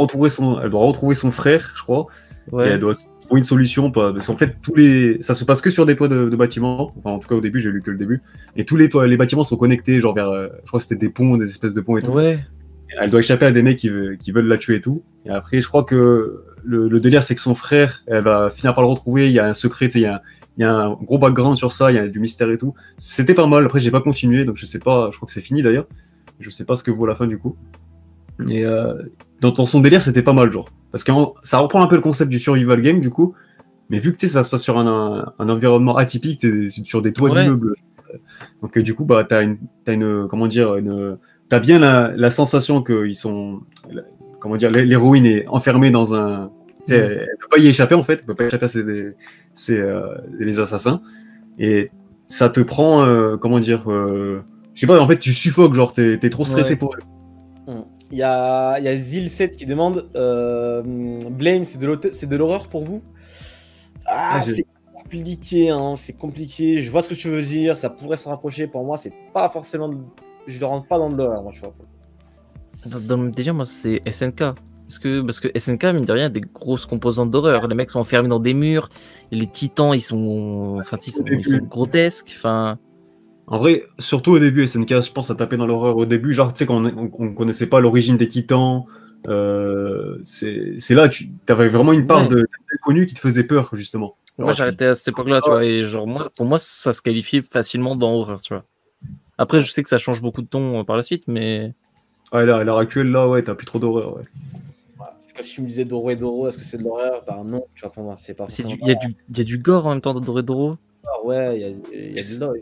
retrouver son frère, je crois. Et Ouais. elle doit trouver une solution. Parce qu'en fait, ça se passe que sur des toits de bâtiments. Enfin, en tout cas, au début, j'ai lu que le début. Et tous les bâtiments sont connectés, genre vers. Je crois que c'était des ponts, des espèces de ponts et tout. Ouais. Elle doit échapper à des mecs qui veulent la tuer et tout. Et après, je crois que le délire, c'est que son frère, elle va finir par le retrouver. Il y a un secret, tu sais, il y a un gros background sur ça, il y a du mystère et tout. C'était pas mal. Après, j'ai pas continué, donc je sais pas. Je crois que c'est fini d'ailleurs. Je sais pas ce que vaut la fin du coup. Et dans son délire, c'était pas mal, genre. Parce que ça reprend un peu le concept du survival game, du coup. Mais vu que tu sais, ça se passe sur un environnement atypique, t'es sur des toits Ouais. d'immeubles. Donc du coup, bah, t'as une comment dire, t'as bien la sensation que ils sont, comment dire, l'héroïne est enfermée dans un, tu sais, elle peut pas y échapper en fait, elle peut pas y échapper à les assassins. Et ça te prend, comment dire, je sais pas, en fait, tu suffoques, genre t'es trop stressé Ouais. pour elle. Il y a Zil7 qui demande Blame, c'est de l'horreur pour vous? Ah, Ah, j'ai- c'est compliqué, hein, c'est compliqué. Je vois ce que tu veux dire, ça pourrait se rapprocher. Pour moi, c'est pas forcément. Je ne rentre pas dans de l'horreur, moi, tu vois. Dans le délire, moi, c'est SNK. Parce que SNK, mine de rien, a des grosses composantes d'horreur. Les mecs sont enfermés dans des murs. Et les titans, ils sont grotesques. Enfin, En vrai, surtout au début, SNK, je pense, à taper dans l'horreur au début, genre, tu sais, quand on connaissait pas l'origine des titans, c'est là, tu avais vraiment une part Ouais. d'inconnu qui te faisait peur, justement. moi, j'arrêtais à cette époque-là, tu vois. Et genre, pour moi, ça se qualifiait facilement dans horreur, tu vois. Après, je sais que ça change beaucoup de ton par la suite, mais. Ouais, là, à l'heure actuelle, là, ouais, t'as plus trop d'horreur, ouais. Voilà. C'est comme si tu me disais Doro et Doro, est-ce que c'est de l'horreur? Bah non, tu vois, pour moi, c'est pas forcément. Il y a du gore en même temps dans Doredoro. Ouais, il y a du lore.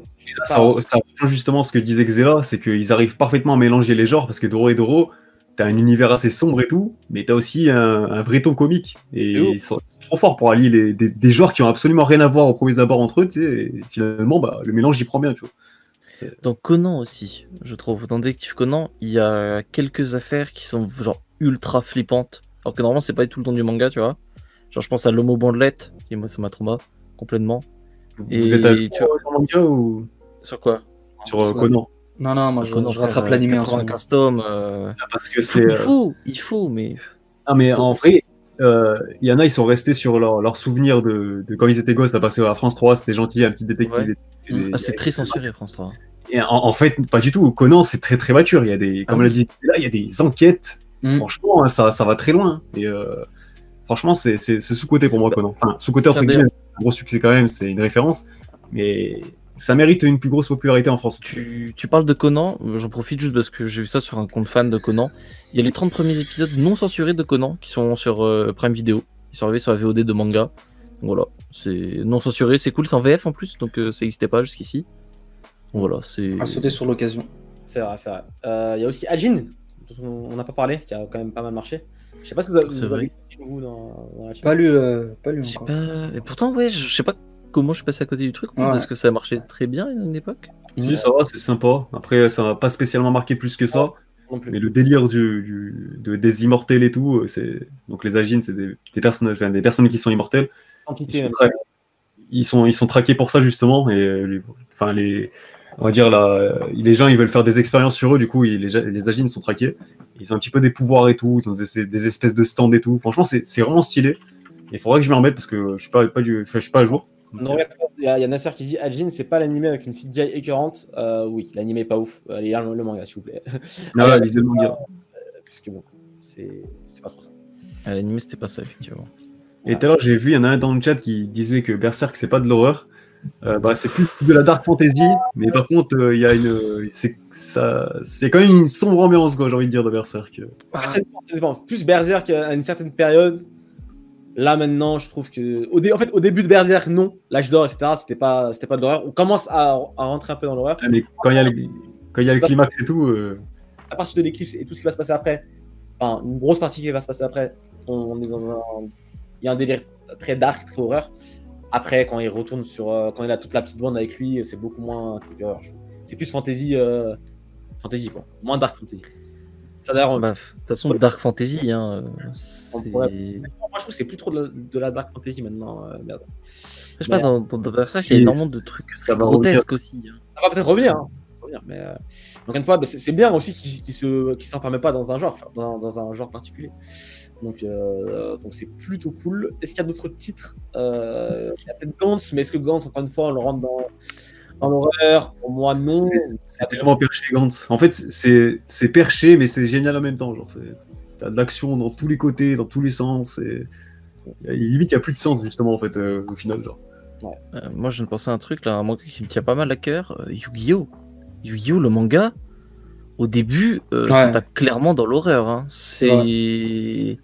Ça rejoint justement ce que disait Xela, c'est qu'ils arrivent parfaitement à mélanger les genres, parce que Doro et Doro, t'as un univers assez sombre et tout, mais t'as aussi un vrai ton comique. Et ils sont trop forts pour allier des genres qui ont absolument rien à voir au premier abord entre eux, tu sais, et finalement, bah, le mélange y prend bien, tu vois. Dans Conan aussi, je trouve. Dans Détective Conan, il y a quelques affaires qui sont genre ultra flippantes. Alors que normalement, c'est pas du tout le ton du manga, tu vois. Genre, je pense à l'homo bandelette, qui moi, ça m'a trauma complètement. Vous êtes à tu vois, sur manga ou sur quoi? sur Conan? Non, moi Conan, je rattrape frère, l'animé en ce moment. 95 tomes. Parce que c'est. Il faut, mais. Ah, mais en vrai, il y en a, ils sont restés sur leur souvenir de quand ils étaient gosses, à passer à France 3, c'était gentil, un petit détective. Ouais. Ah, c'est très censuré, France 3. Et en fait, pas du tout. Conan, c'est très très mature. Il y a des, comme l'a dit, là, il y a des enquêtes. Franchement, ça va très loin. Et franchement, c'est sous-côté pour moi, Conan. Enfin, sous-côté entre guillemets, un gros succès quand même, c'est une référence. Mais ça mérite une plus grosse popularité en France. Tu parles de Conan, j'en profite juste parce que j'ai vu ça sur un compte fan de Conan. Il y a les 30 premiers épisodes non censurés de Conan qui sont sur Prime Video. Ils sont arrivés sur la VOD de manga. Donc voilà, c'est non censuré, c'est cool, c'est en VF en plus, donc ça n'existait pas jusqu'ici. Donc voilà, c'est. À sauter sur l'occasion. C'est vrai, c'est vrai. Il y a aussi Ajin, dont on n'a pas parlé, qui a quand même pas mal marché. Je sais pas ce que vous avez vous dans la chaîne. Pas lu encore. Et pourtant, ouais, je sais pas comment je suis passé à côté du truc, parce que ça a marché très bien à une époque. Si, ça va, c'est sympa. Après, ça m'a pas spécialement marqué plus que ça. Non plus. Mais le délire des immortels et tout, donc les Agines, c'est des personnes qui sont immortelles. Quantité, même. Ils sont traqués pour ça justement, et on va dire les gens ils veulent faire des expériences sur eux, du coup les Agines sont traqués. Ils ont un petit peu des pouvoirs et tout, ils ont des espèces de stands et tout. Franchement, c'est vraiment stylé. Il faudra que je m'y remette parce que je suis pas à jour. Non, il y a Nasser qui dit Ajin, c'est pas l'animé avec une CGI écœurante. Oui, l'animé est pas ouf. Allez lire le manga, s'il vous plaît. Ah, lisez le manga. Parce que bon, c'est pas trop ça. À l'anime, c'était pas ça, effectivement. Et tout à l'heure, j'ai vu, il y en a un dans le chat qui disait que Berserk, c'est pas de l'horreur. C'est plus de la dark fantasy, mais par contre, il y a c'est quand même une sombre ambiance, quoi, j'ai envie de dire, de Berserk. Ça dépend. Plus Berserk à une certaine période. Là maintenant, je trouve que en fait, au début de Berserk, non, l'âge d'or, etc. C'était pas de l'horreur. On commence à rentrer un peu dans l'horreur. Mais quand il y a le climax et tout. À partir de l'éclipse et tout ce qui va se passer après, enfin une grosse partie qui va se passer après, on est il y a un délire très dark, très horreur. Après, quand il retourne quand il a toute la petite bande avec lui, c'est beaucoup moins horreur. C'est plus fantasy quoi, moins dark fantasy. Ça d'ailleurs. De toute façon, dark fantasy, hein. Moi, je trouve que c'est plus trop de la dark fantasy maintenant. Merde. Je sais pas, dans Berserk, il y a énormément de trucs grotesques aussi. Hein. Ça va peut-être revenir. Mais donc une fois, c'est bien aussi qu'il s'enferme pas dans un genre, dans un genre particulier. Donc c'est plutôt cool. Est-ce qu'il y a d'autres titres? Il y a peut-être Gantz, mais est-ce que Gantz, encore une fois, on le rentre dans l'horreur? Pour moi, non. C'est tellement perché, Gantz. En fait, c'est perché, mais c'est génial en même temps. Genre, t'as de l'action dans tous les côtés, dans tous les sens. Limite, il n'y a plus de sens, justement, en fait, au final. Genre. Ouais. Moi, je viens de penser à un truc, là, un manga qui me tient pas mal à cœur. Yu-Gi-Oh! Yu-Gi-Oh! Le manga, au début, ça tape clairement dans l'horreur. Hein. C'est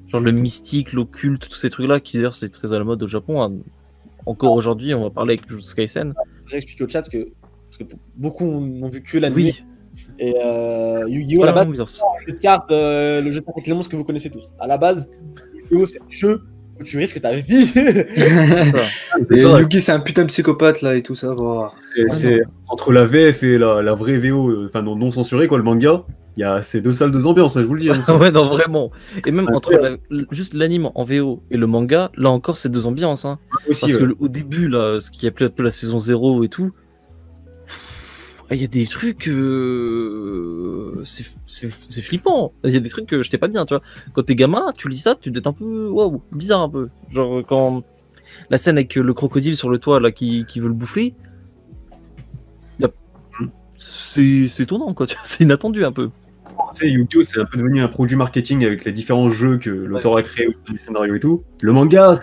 genre le mystique, l'occulte, tous ces trucs-là, qui d'ailleurs, c'est très à la mode au Japon. Hein. Encore aujourd'hui, on va parler avec Jujutsu Kaisen. J'ai expliqué au chat parce que beaucoup n'ont vu que l'anime. Oui. Et Yu-Gi-Oh! À la base, le jeu de cartes avec les monstres que vous connaissez tous. À la base, Yu-Gi-Oh! C'est un jeu où tu risques ta vie. Et Yugi, c'est un putain de psychopathe là et tout ça. Wow. C'est entre la VF et la vraie VO, enfin non censurée, quoi, le manga. Il y a ces deux salles d'ambiance, hein, je vous le dis. Hein, ouais, non, vraiment. Et même entre juste l'anime en VO et le manga, là encore, c'est deux ambiances. Hein. Aussi, parce que au début, là, ce qui appelait un peu la saison 0 et tout, il y a des trucs. C'est flippant. Il y a des trucs que j'étais pas bien, tu vois. Quand t'es gamin, tu lis ça, tu te dis un peu. Waouh, bizarre un peu. Genre, quand la scène avec le crocodile sur le toit, là, qui veut le bouffer. C'est étonnant, quoi. C'est inattendu un peu. Tu sais, Yu-Gi-Oh! C'est un peu devenu un produit marketing avec les différents jeux que l'auteur a créés, le scénario et tout. Le manga,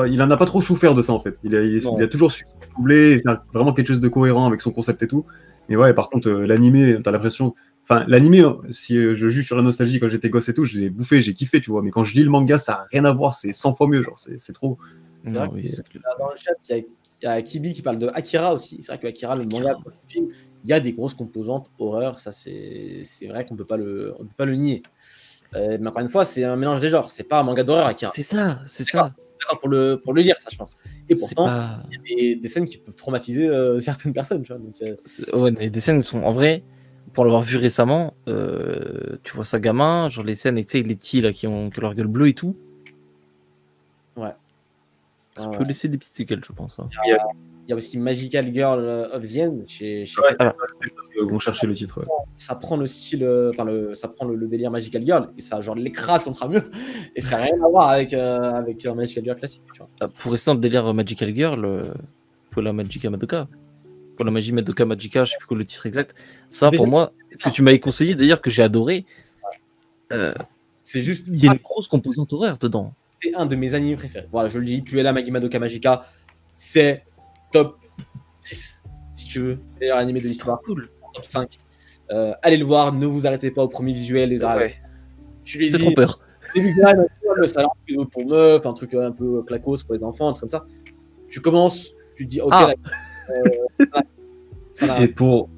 il en a pas trop souffert de ça en fait. Il a toujours su doubler, faire vraiment quelque chose de cohérent avec son concept et tout. Mais ouais, par contre, l'animé, t'as l'impression. Enfin, l'animé, si je juge sur la nostalgie quand j'étais gosse et tout, j'ai bouffé, j'ai kiffé, tu vois. Mais quand je lis le manga, ça a rien à voir, c'est 100 fois mieux, genre, c'est trop. C'est vrai que dans le chat, il y a Kibi qui parle de Akira aussi. C'est vrai que Akira, le manga, le film, il y a des grosses composantes horreur, ça c'est vrai qu'on peut pas le nier. Mais encore une fois, c'est un mélange des genres, c'est pas un manga d'horreur Akira. C'est ça. D'accord pour le dire, ça je pense. Et pourtant, il y a des scènes qui peuvent traumatiser certaines personnes, tu vois. Donc, ouais, des scènes qui sont en vrai, pour l'avoir vu récemment, tu vois ça gamin, genre les scènes avec les petits là qui ont leur gueule bleue et tout. Ouais. Ça peut laisser des petites séquelles, je pense. Hein. Il y a aussi Magical Girl of the End chez vont chercher le titre. Ouais. Ça prend le style, ça prend le délire Magical Girl et ça genre l'écrase contre un mur et ça n'a rien à voir avec un Magical Girl classique. Tu vois. Pour rester dans le délire Magical Girl, pour la Magica Madoka, pour la magie Madoka Magica, je sais plus quoi le titre exact. Ça, pour moi, que tu m'avais conseillé d'ailleurs, que j'ai adoré. C'est juste. Il y a une grosse composante horreur dedans. C'est un de mes animés préférés. Voilà, je le dis, Puella Magi Madoka Magica, c'est top 6, si tu veux, meilleur animé de l'histoire. Cool. Top 5. Allez le voir, ne vous arrêtez pas au premier visuel, les arabes. Ouais. C'est trop peur. Des visuels, ça a l'air pour meuf, un truc un peu clacos pour les enfants, un truc comme ça. Tu commences, tu te dis, ok, Et pour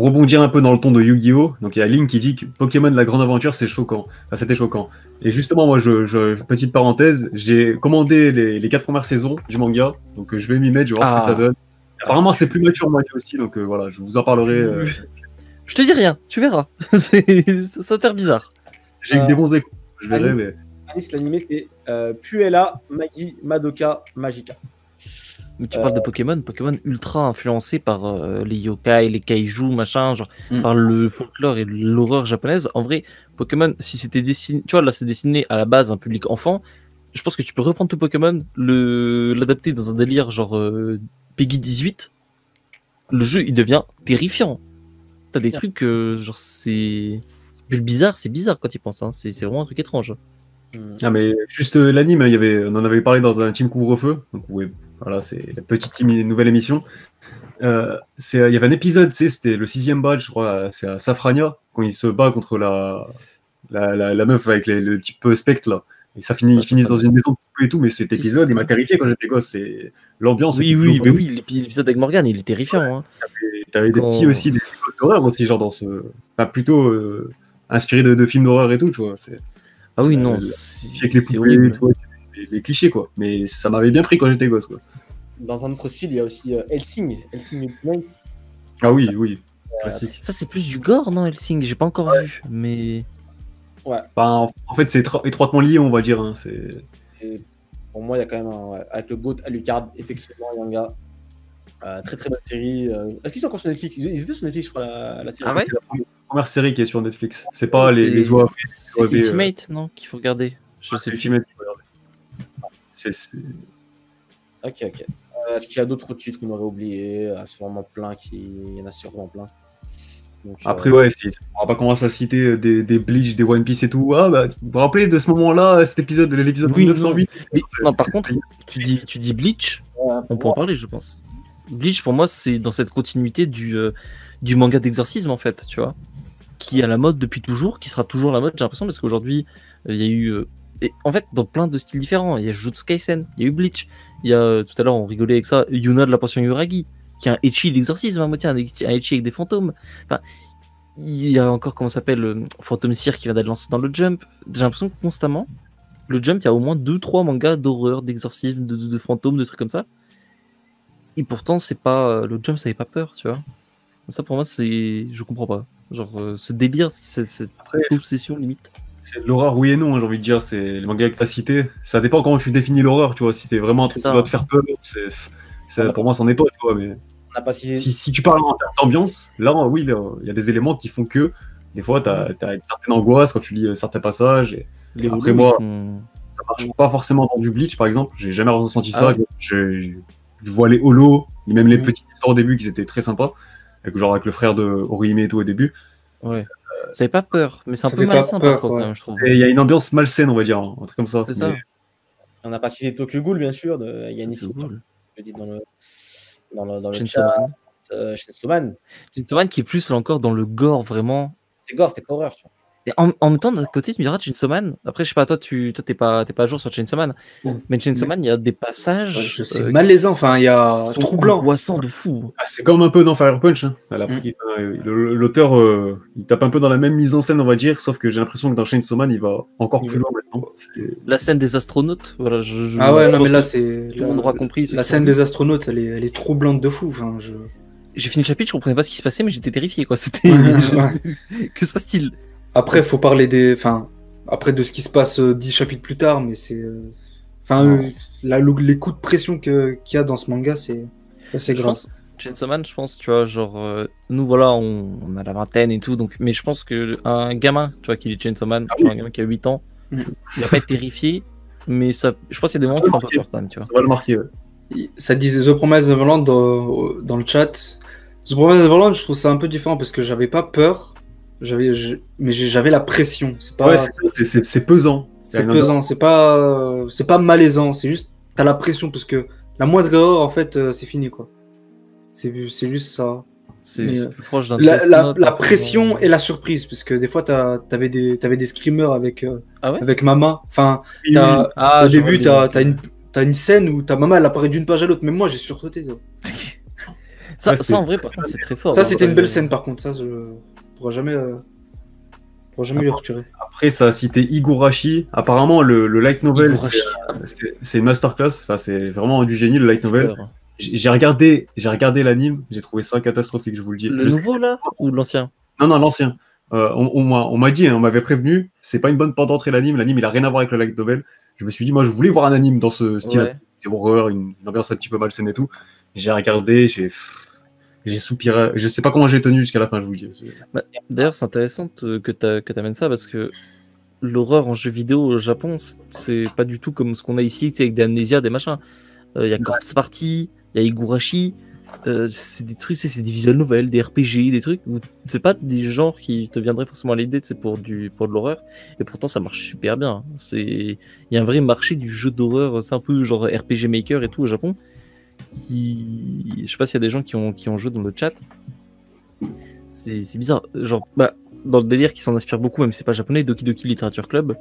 rebondir un peu dans le ton de Yu-Gi-Oh! Donc il y a Link qui dit que Pokémon la grande aventure c'est choquant. Enfin, c'était choquant. Et justement, moi, petite parenthèse, j'ai commandé les 4 premières saisons du manga, donc je vais m'y mettre, je vais voir ce que ça donne. Apparemment, c'est plus mature moi aussi, donc voilà, je vous en parlerai. Je te dis rien, tu verras. Ça a l'air bizarre. J'ai eu des bons échos. Je verrai, mais. Anis, l'animé, c'est Puella, Magi, Madoka, Magica. Mais tu parles de Pokémon ultra influencé par les yokai, les kaiju, machin, genre par le folklore et l'horreur japonaise. En vrai, Pokémon, si c'était dessiné, tu vois, là c'est dessiné à la base un public enfant, je pense que tu peux reprendre tout Pokémon, l'adapter dans un délire genre Peggy 18, le jeu il devient terrifiant. T'as des trucs, genre c'est bizarre quand tu y penses, hein. C'est vraiment un truc étrange. Ah, mais juste l'anime, on en avait parlé dans un team couvre-feu. Donc, oui, voilà, c'est la petite nouvelle émission. Il y avait un épisode, tu sais, c'était le 6e badge, je crois, c'est à Safrania, quand il se bat contre la meuf avec le petit peu spectre là. Et ça finit, ils finissent dans une maison et tout, mais cet épisode, il m'a terrifié quand j'étais gosse. L'ambiance. Oui, l'épisode avec Morgane, il est terrifiant. Hein. T'avais des petits aussi, des films d'horreur aussi, genre dans ce. Enfin, plutôt inspiré de films d'horreur et tout, tu vois. Ah oui, non. Avec les poupées et tout, les clichés, quoi. Mais ça m'avait bien pris quand j'étais gosse, quoi. Dans un autre style, il y a aussi Helsing. Ah oui. Classique. Ça, c'est plus du gore, non, Helsing? J'ai pas encore vu, mais. Ouais. Enfin, en fait, c'est étroitement lié, on va dire. Hein. Et pour moi, il y a quand même avec le GOAT Alucard, effectivement, Yanga. Très très bonne série. Est-ce qu'ils sont encore sur Netflix? Ils étaient sur Netflix, je crois, la série. Ah ouais? C'est la première série qui est sur Netflix. C'est pas les oies. C'est Ultimate, non, qu'il faut regarder. Je sais Ultimate, Ok. Est-ce qu'il y a d'autres titres qu'on aurait oubliés? Sûrement plein, il y en a sûrement plein. Donc, après, ouais, on va pas commencer à citer des Bleach, des One Piece et tout. Ah, bah, vous vous rappelez de ce moment-là, cet épisode, l'épisode 908? Non, par contre, tu dis Bleach, on peut en parler, je pense. Bleach, pour moi, c'est dans cette continuité du manga d'exorcisme, en fait, tu vois, qui est à la mode depuis toujours, qui sera toujours à la mode, j'ai l'impression, parce qu'aujourd'hui, il y a eu... et en fait, dans plein de styles différents, il y a Jujutsu Kaisen, il y a eu Bleach, il y a, tout à l'heure, on rigolait avec ça, Yuna de la Passion Yuragi, qui est un ecchi d'exorcisme, à moitié, un ecchi avec des fantômes. Enfin, il y a encore, comment ça s'appelle, Phantom Seer qui vient d'être lancé dans le Jump. J'ai l'impression que constamment, le Jump, il y a au moins 2-3 mangas d'horreur, d'exorcisme, de fantômes, de trucs comme ça. Et pourtant, c'est pas le Jump, ça n'avait pas peur, tu vois. Ça, pour moi, je comprends pas. Genre, ce délire, cette obsession limite. C'est de l'horreur, oui et non, j'ai envie de dire. C'est les mangas que tu as cités. Ça dépend comment tu définis l'horreur, tu vois. Si c'est vraiment un truc qui doit te faire peur, pour moi, c'en est pas, tu vois. Mais si tu parles en termes d'ambiance, là, oui, il y a des éléments qui font que des fois, tu as une certaine angoisse quand tu lis certains passages. Et après, moi, ça marche pas forcément dans du Bleach, par exemple. J'ai jamais ressenti ça. Je vois les holos, même les petites histoires au début qui étaient très sympas. Avec le frère de Orihime et tout au début. Ouais. Ça fait pas peur, mais c'est un peu malsain parfois, quand même, je trouve. Il y a une ambiance malsaine, on va dire, un truc comme ça. C'est ça. On n'a pas cité Tokyo Ghoul, bien sûr, de Yanis. Je dis dans le Chainsaw qui est plus, là encore, dans le gore, vraiment. C'est gore, c'était pas horreur, tu vois. Et en même temps, d'un côté, tu me diras Chainsaw Man. Après, je sais pas, toi, t'es pas à jour sur Chainsaw Man. Mais Chainsaw Man, il y a des passages. C'est malaisant, enfin, il y a troublant. Angoissant de fou. Ah, c'est comme un peu dans Fire Punch. Hein. L'auteur, il tape un peu dans la même mise en scène, on va dire, sauf que j'ai l'impression que dans Chainsaw Man, il va encore plus loin maintenant. La scène des astronautes, voilà. Ah ouais, non, mais là, c'est. Tout le monde aura compris. La scène des astronautes, elle est troublante de fou. Enfin, J'ai fini le chapitre, je comprenais pas ce qui se passait, mais j'étais terrifié, quoi. C'était. Que se passe-t-il? Après, faut parler après de ce qui se passe 10 chapitres plus tard, mais c'est. Les coups de pression qu'il y a dans ce manga, c'est grave. Chainsaw Man, je pense, tu vois, genre, nous, voilà, on a la vingtaine et tout, donc, mais je pense qu'un gamin, tu vois, qui lit Chainsaw Man, un gamin qui a 8 ans, il va pas être terrifié, mais ça, je pense qu'il y a des moments qui font un peu peur quand même, tu vois. Ça va le marquer, ouais. Ça disait The Promised Neverland dans le chat. The Promised Neverland, je trouve ça un peu différent parce que j'avais pas peur. Mais j'avais la pression. C'est pas. Ouais, c'est pesant. C'est pesant. C'est pas malaisant. C'est juste t'as la pression parce que la moindre erreur en fait c'est fini quoi. C'est juste ça. C'est plus proche d'un. La pression et la surprise parce que des fois t'avais des screamers avec Mama. Enfin au début t'as une scène où ta maman elle apparaît d'une page à l'autre. Même moi j'ai sursauté. Ça en vrai par contre c'est très fort. Ça c'était une belle scène par contre. Ça pourra jamais lui retirer. Après, ça a cité Higurashi. Apparemment, le light novel, c'est une masterclass. Enfin, c'est vraiment du génie, le light novel. J'ai regardé l'anime, j'ai trouvé ça catastrophique, je vous le dis. Le nouveau, là, ou l'ancien? Non, l'ancien. On m'a dit, hein, on m'avait prévenu, c'est pas une bonne porte d'entrée l'anime. L'anime, il a rien à voir avec le light novel. Je me suis dit, moi, je voulais voir un anime dans ce style. Ouais. C'est horreur, une ambiance un petit peu malsaine et tout. J'ai regardé, j'ai soupiré. Je sais pas comment j'ai tenu jusqu'à la fin, je vous le dis. D'ailleurs, c'est intéressant que tu amènes ça parce que l'horreur en jeu vidéo au Japon, c'est pas du tout comme ce qu'on a ici, tu sais, avec des amnésias, des machins. Il y a Corpse Party, il y a Higurashi. C'est des trucs, c'est des visual novels, des RPG, des trucs où c'est pas des genres qui te viendraient forcément à l'idée, c'est pour de l'horreur, et pourtant ça marche super bien. Il y a un vrai marché du jeu d'horreur, c'est un peu genre RPG Maker et tout au Japon. Je sais pas s'il y a des gens qui ont joué dans le chat. C'est bizarre, genre dans le délire qui s'en inspire beaucoup, même si c'est pas japonais, Doki Doki Literature Club.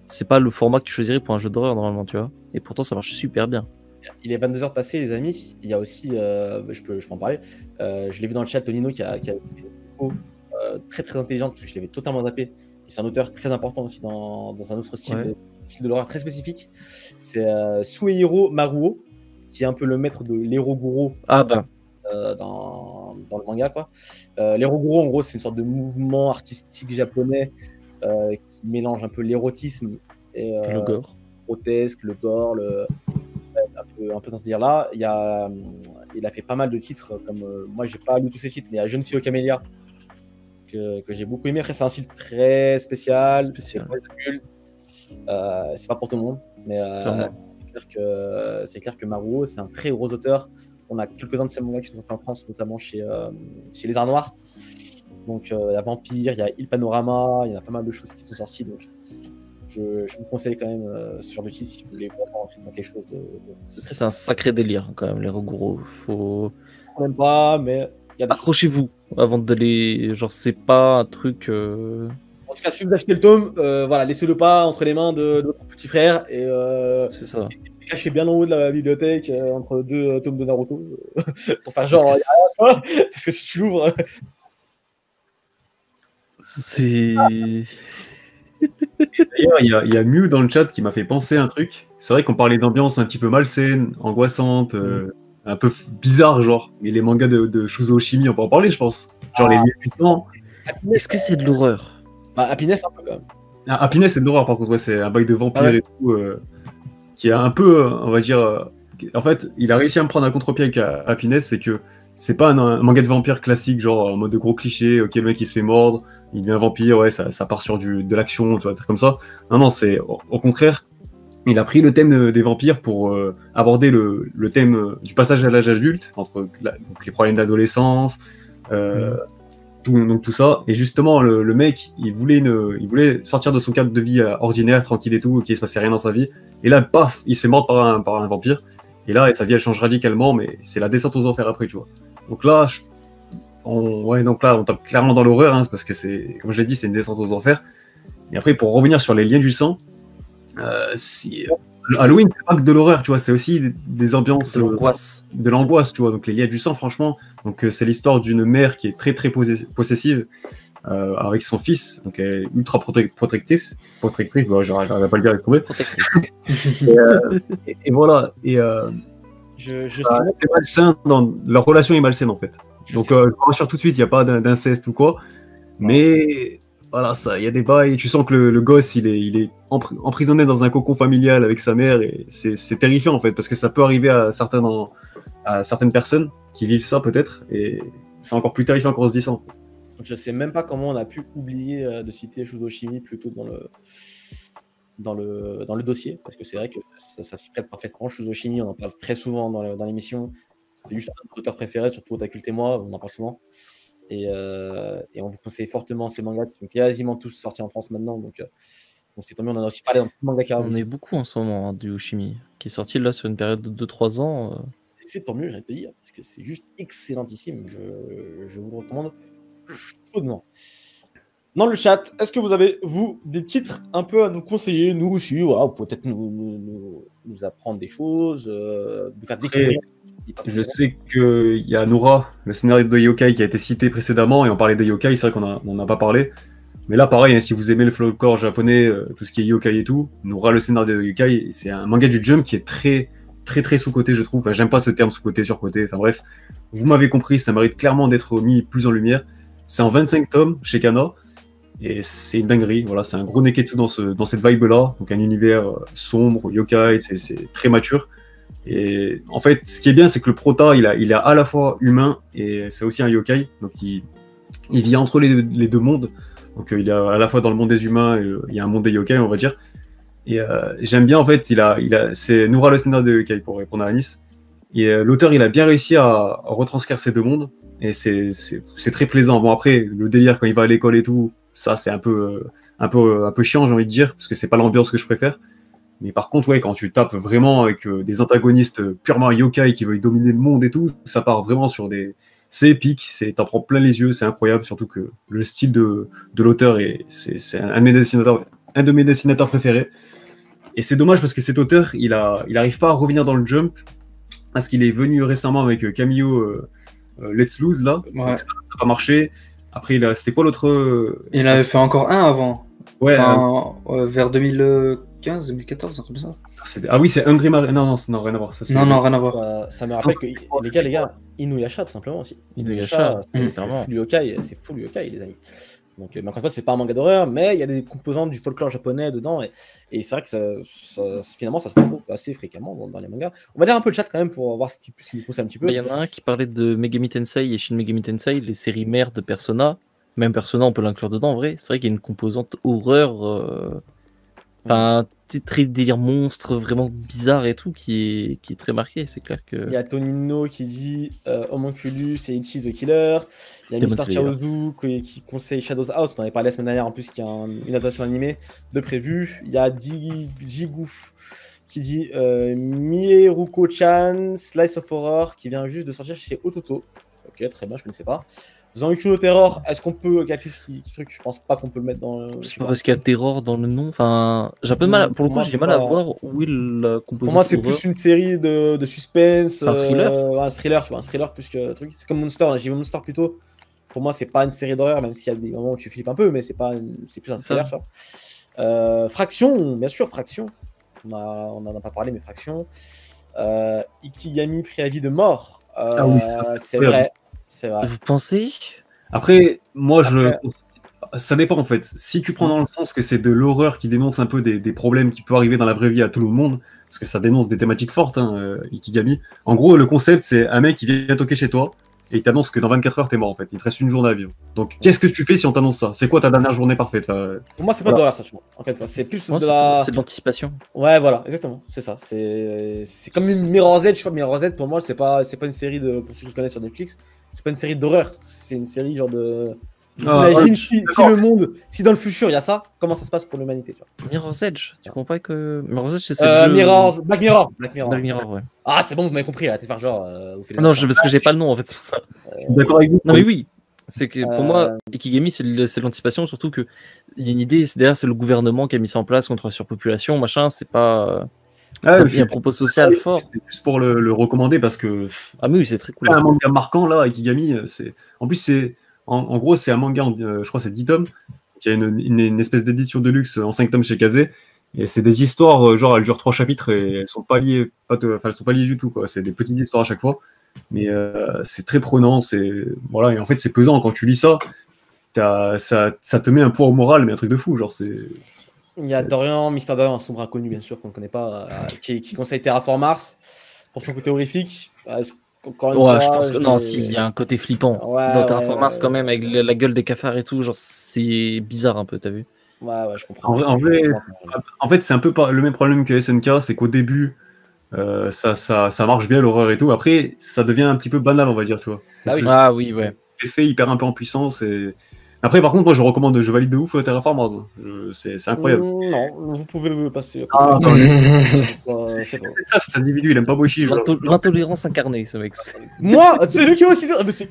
C'est pas le format que tu choisirais pour un jeu d'horreur normalement, tu vois, et pourtant ça marche super bien. Il est 22h passées, les amis. Il y a aussi, je peux en parler. Je l'ai vu dans le chat, Tonino qui a une écho très très intelligente, parce que je l'avais totalement zappé. C'est un auteur très important aussi dans un autre style, style de l'horreur très spécifique. C'est Suehiro Maruo, qui est un peu le maître de l'Eroguro dans le manga, quoi. L'Eroguro, en gros, c'est une sorte de mouvement artistique japonais qui mélange un peu l'érotisme et le gore. grotesque, le gore, un peu dans ce dire-là. Il a fait pas mal de titres, comme moi j'ai pas lu tous ces titres, mais il y a Jeune fille aux camélias que j'ai beaucoup aimé. Après, c'est un style très spécial. C'est pas pour tout le monde, mais c'est clair que Maruo, c'est un très gros auteur. On a quelques-uns de ses mangas qui sont sortis en France, notamment chez Les Arts Noirs. Donc il y a Vampire, il y a Il Panorama, il y a pas mal de choses qui sont sorties. Donc je vous conseille quand même ce genre de titre si vous voulez vraiment rentrer dans quelque chose de c'est un sacré délire quand même, les Roguro. Faut même pas, mais il y a des... Accrochez-vous avant d'aller, genre c'est pas un truc. En tout cas, si vous achetez le tome, voilà, laissez-le pas entre les mains de votre petit frère et c'est ça. Cachez bien en haut de la bibliothèque entre deux tomes de Naruto pour faire genre parce que si tu l'ouvres. C'est. D'ailleurs, il y a Mew dans le chat qui m'a fait penser à un truc. C'est vrai qu'on parlait d'ambiance un petit peu malsaine, angoissante, un peu bizarre, genre. Mais les mangas de Shuzo Oshimi, on peut en parler, je pense. Genre les liens puissants. Est-ce que c'est de l'horreur? Happiness, un peu quand même. Happiness, c'est de l'horreur, par contre, ouais, c'est un bail de vampire et tout, qui est un peu, on va dire. En fait, il a réussi à me prendre un contre-pied avec Happiness, c'est que c'est pas un manga de vampire classique, genre en mode de gros cliché, ok, le mec il se fait mordre, il devient vampire, ouais, ça part sur de l'action, tu vois, des trucs comme ça. Non, c'est au contraire, il a pris le thème des vampires pour aborder le thème du passage à l'âge adulte, entre donc les problèmes d'adolescence, tout ça. Et justement, le mec, il voulait sortir de son cadre de vie ordinaire, tranquille et tout, qu'il se passait rien dans sa vie. Et là, paf, il se fait mordre par un vampire. Et là, sa vie, elle change radicalement, mais c'est la descente aux enfers après, tu vois. Donc là, on tape clairement dans l'horreur, hein, parce que c'est, comme je l'ai dit, c'est une descente aux enfers. Et après, pour revenir sur les liens du sang, Halloween, c'est pas que de l'horreur, tu vois, c'est aussi des ambiances de l'angoisse, tu vois. Donc les liens du sang, franchement, donc c'est l'histoire d'une mère qui est très très possessive avec son fils, donc elle est ultra protectrice, bon, j'arrive à pas le dire avec trouver. Et voilà, et c'est malsain, leur relation est malsaine en fait. Donc je vous rassure tout de suite, il n'y a pas d'inceste ou quoi, mais voilà, il y a des bails, tu sens que le gosse il est emprisonné dans un cocon familial avec sa mère, et c'est terrifiant en fait, parce que ça peut arriver à certaines personnes qui vivent ça peut-être, et c'est encore plus terrifiant quand on se dit ça. Je sais même pas comment on a pu oublier de citer Shuzo Oshimi plutôt dans le dossier, parce que c'est vrai que ça s'y prête parfaitement. Shuzo Oshimi, on en parle très souvent dans l'émission, c'est juste un de nos auteurs préférés, surtout Otakult et moi, on en parle souvent. Et on vous conseille fortement ces mangas qui sont quasiment tous sortis en France maintenant, donc c'est tant mieux. On en a aussi parlé dans le manga Kara. On est beaucoup en ce moment du Oshimi, qui est sorti là sur une période de 2-3 ans. C'est tant mieux, j'ai envie de te dire, parce que c'est juste excellentissime. Je vous le recommande chaudement. Dans le chat, est-ce que vous avez, vous, des titres un peu à nous conseiller, nous aussi, voilà, vous pouvez peut-être nous apprendre des choses, nous faire découvrir. Je sais qu'il y a Noura, le scénario de Yokai qui a été cité précédemment, et on parlait des yokai, c'est vrai qu'on n'en a pas parlé. Mais là, pareil, hein, si vous aimez le folklore japonais, tout ce qui est yokai et tout, Noura, le scénario de Yokai, c'est un manga du Jump qui est très très très sous-coté, je trouve. Enfin, j'aime pas ce terme sous-coté, sur-coté. Enfin bref, vous m'avez compris, ça mérite clairement d'être mis plus en lumière. C'est en 25 tomes chez Kana. Et c'est une dinguerie, voilà, c'est un gros neketsu dans cette vibe-là, donc un univers sombre, yokai, c'est très mature. Et en fait, ce qui est bien, c'est que le prota, il est à la fois humain et c'est aussi un yokai, donc il vit entre les deux mondes. Donc il est à la fois dans le monde des humains et il y a un monde des yokai, on va dire. Et j'aime bien, en fait, c'est Noura le scénario de yokai pour répondre à Anis. Et l'auteur, il a bien réussi à retranscrire ces deux mondes. Et c'est très plaisant. Bon, après, le délire quand il va à l'école et tout, ça, c'est un peu chiant, j'ai envie de dire, parce que c'est pas l'ambiance que je préfère. Mais par contre, ouais, quand tu tapes vraiment avec des antagonistes purement yokai qui veulent dominer le monde et tout, ça part vraiment sur des... C'est épique, t'en prends plein les yeux, c'est incroyable, surtout que le style de l'auteur, c'est un de mes dessinateurs préférés. Et c'est dommage parce que cet auteur, il arrive pas à revenir dans le Jump, parce qu'il est venu récemment avec Cameo Let's Lose, là, Ouais. ça n'a pas marché. Après, c'était quoi l'autre Il avait fait encore un avant. Ouais, Enfin, vers 2015, 2014, un truc comme ça. ah oui, c'est Hungry Marine. Non, rien à voir. Ça, Non, rien à voir. Ça me rappelle que, les gars, Inuyasha, tout simplement aussi. Inuyasha, c'est clairement. full yokai, les amis. Donc, encore une fois, c'est pas un manga d'horreur, mais il y a des composantes du folklore japonais dedans, et c'est vrai que finalement, ça se retrouve assez fréquemment dans les mangas. On va lire un peu le chat quand même pour voir ce qui nous pousse un petit peu. Il y en a un qui parlait de Megami Tensei et Shin Megami Tensei, les séries mères de Persona. Même Persona, on peut l'inclure dedans en vrai. C'est vrai qu'il y a une composante horreur, enfin, très délire monstre, vraiment bizarre et tout, qui est très marqué. C'est clair que. Il y a Tonino qui dit Homunculus et Ichi the Killer. Il y a Demon Mister Slayer. Chaozu qui conseille Shadows House. On en avait parlé la semaine dernière en plus, qui a une adaptation animée de prévu. Il y a Jigouf qui dit Mieruko-chan, Slice of Horror, qui vient juste de sortir chez Ototo. Ok, très bien, je ne connaissais pas. Zankyou no Terror, est-ce qu'on peut calculer ce truc? Je pense pas qu'on peut le mettre dans le. C'est pas parce qu'il y a Terror dans le nom. Enfin, j'ai un peu de mal. Pour le coup, j'ai du mal à voir où est la composante. Pour moi, c'est horreur. plus une série de suspense. C'est un thriller un thriller, tu vois, un thriller plus que truc. C'est comme Monster, j'ai vu Monster plutôt. Pour moi, c'est pas une série d'horreur, même s'il y a des moments où tu flippes un peu, mais c'est plus un thriller. Tu vois. Fraction, bien sûr, Fraction. On en a pas parlé, mais Fraction. Ikigami, préavis de mort. Ah oui, c'est vrai. C'est vrai. Vous pensez? Après, moi, ça dépend en fait. Si tu prends dans le sens que c'est de l'horreur qui dénonce un peu des problèmes qui peuvent arriver dans la vraie vie à tout le monde, parce que ça dénonce des thématiques fortes, Ikigami. En gros, le concept, c'est un mec qui vient toquer chez toi et il t'annonce que dans 24 heures, t'es mort en fait. Il te reste une journée à vivre. Donc, qu'est-ce que tu fais si on t'annonce ça? C'est quoi ta dernière journée parfaite? Pour moi, c'est pas d'horreur, ça, tu vois. En fait, c'est plus Ouais, de la. c'est de l'anticipation. Ouais, voilà, exactement, c'est ça. C'est comme une Mirror's Edge, tu vois. Mirror's Edge, pour moi, c'est pas une série de. Pour ceux qui connaissent sur Netflix, c'est pas une série d'horreur. C'est une série genre de. Imagine si le monde, si dans le futur il y a ça, comment ça se passe pour l'humanité, tu vois. Mirror's Edge, tu comprends pas que. Mirror's Edge, c'est le jeu... Black Mirror. Black Mirror, ouais. Ah, c'est bon, vous m'avez compris, là, t'es faire genre. Vous faites Non, parce que j'ai pas le nom en fait, c'est pour ça. Je suis d'accord avec vous. Non, mais oui, c'est que pour moi, Ikigami, c'est l'anticipation, surtout qu'il y a une idée, derrière, c'est le gouvernement qui a mis ça en place contre la surpopulation, machin, c'est pas. Il y a un propos social fort. C'est juste pour le recommander parce que. Ah, mais oui, c'est très cool. Un manga marquant là, Ikigami, en plus, c'est. En gros, c'est un manga, je crois, c'est 10 tomes, qui a une espèce d'édition de luxe en 5 tomes chez Kazé. Et c'est des histoires, genre, elles durent 3 chapitres et elles sont pas liées, elles sont pas liées du tout, quoi. C'est des petites histoires à chaque fois. Mais c'est très prenant, voilà, et en fait, c'est pesant quand tu lis ça. Ça te met un poids au moral, mais un truc de fou, genre, c'est. Il y a Dorian, Mister Dorian, un sombre inconnu, bien sûr, qu'on ne connaît pas, qui conseille Terraform Mars pour son côté horrifique. Encore une fois, je pense que non, si, il y a un côté flippant dans Terraform Mars quand même, avec la gueule des cafards et tout, genre c'est bizarre un peu, t'as vu? Ouais, je comprends. En fait, c'est un peu le même problème que SNK, c'est qu'au début, ça marche bien l'horreur et tout. Après, ça devient un petit peu banal, on va dire, tu vois. Bah oui. Ah oui, ouais. L'effet, il perd un peu en puissance. Après, par contre, moi, je valide de ouf Terraform Mars. C'est incroyable. Non, vous pouvez le passer. C'est ça, cet individu, il aime pas Boichi. L'intolérance incarnée, ce mec. Moi, c'est lui qui m'a aussi dit. Mais c'est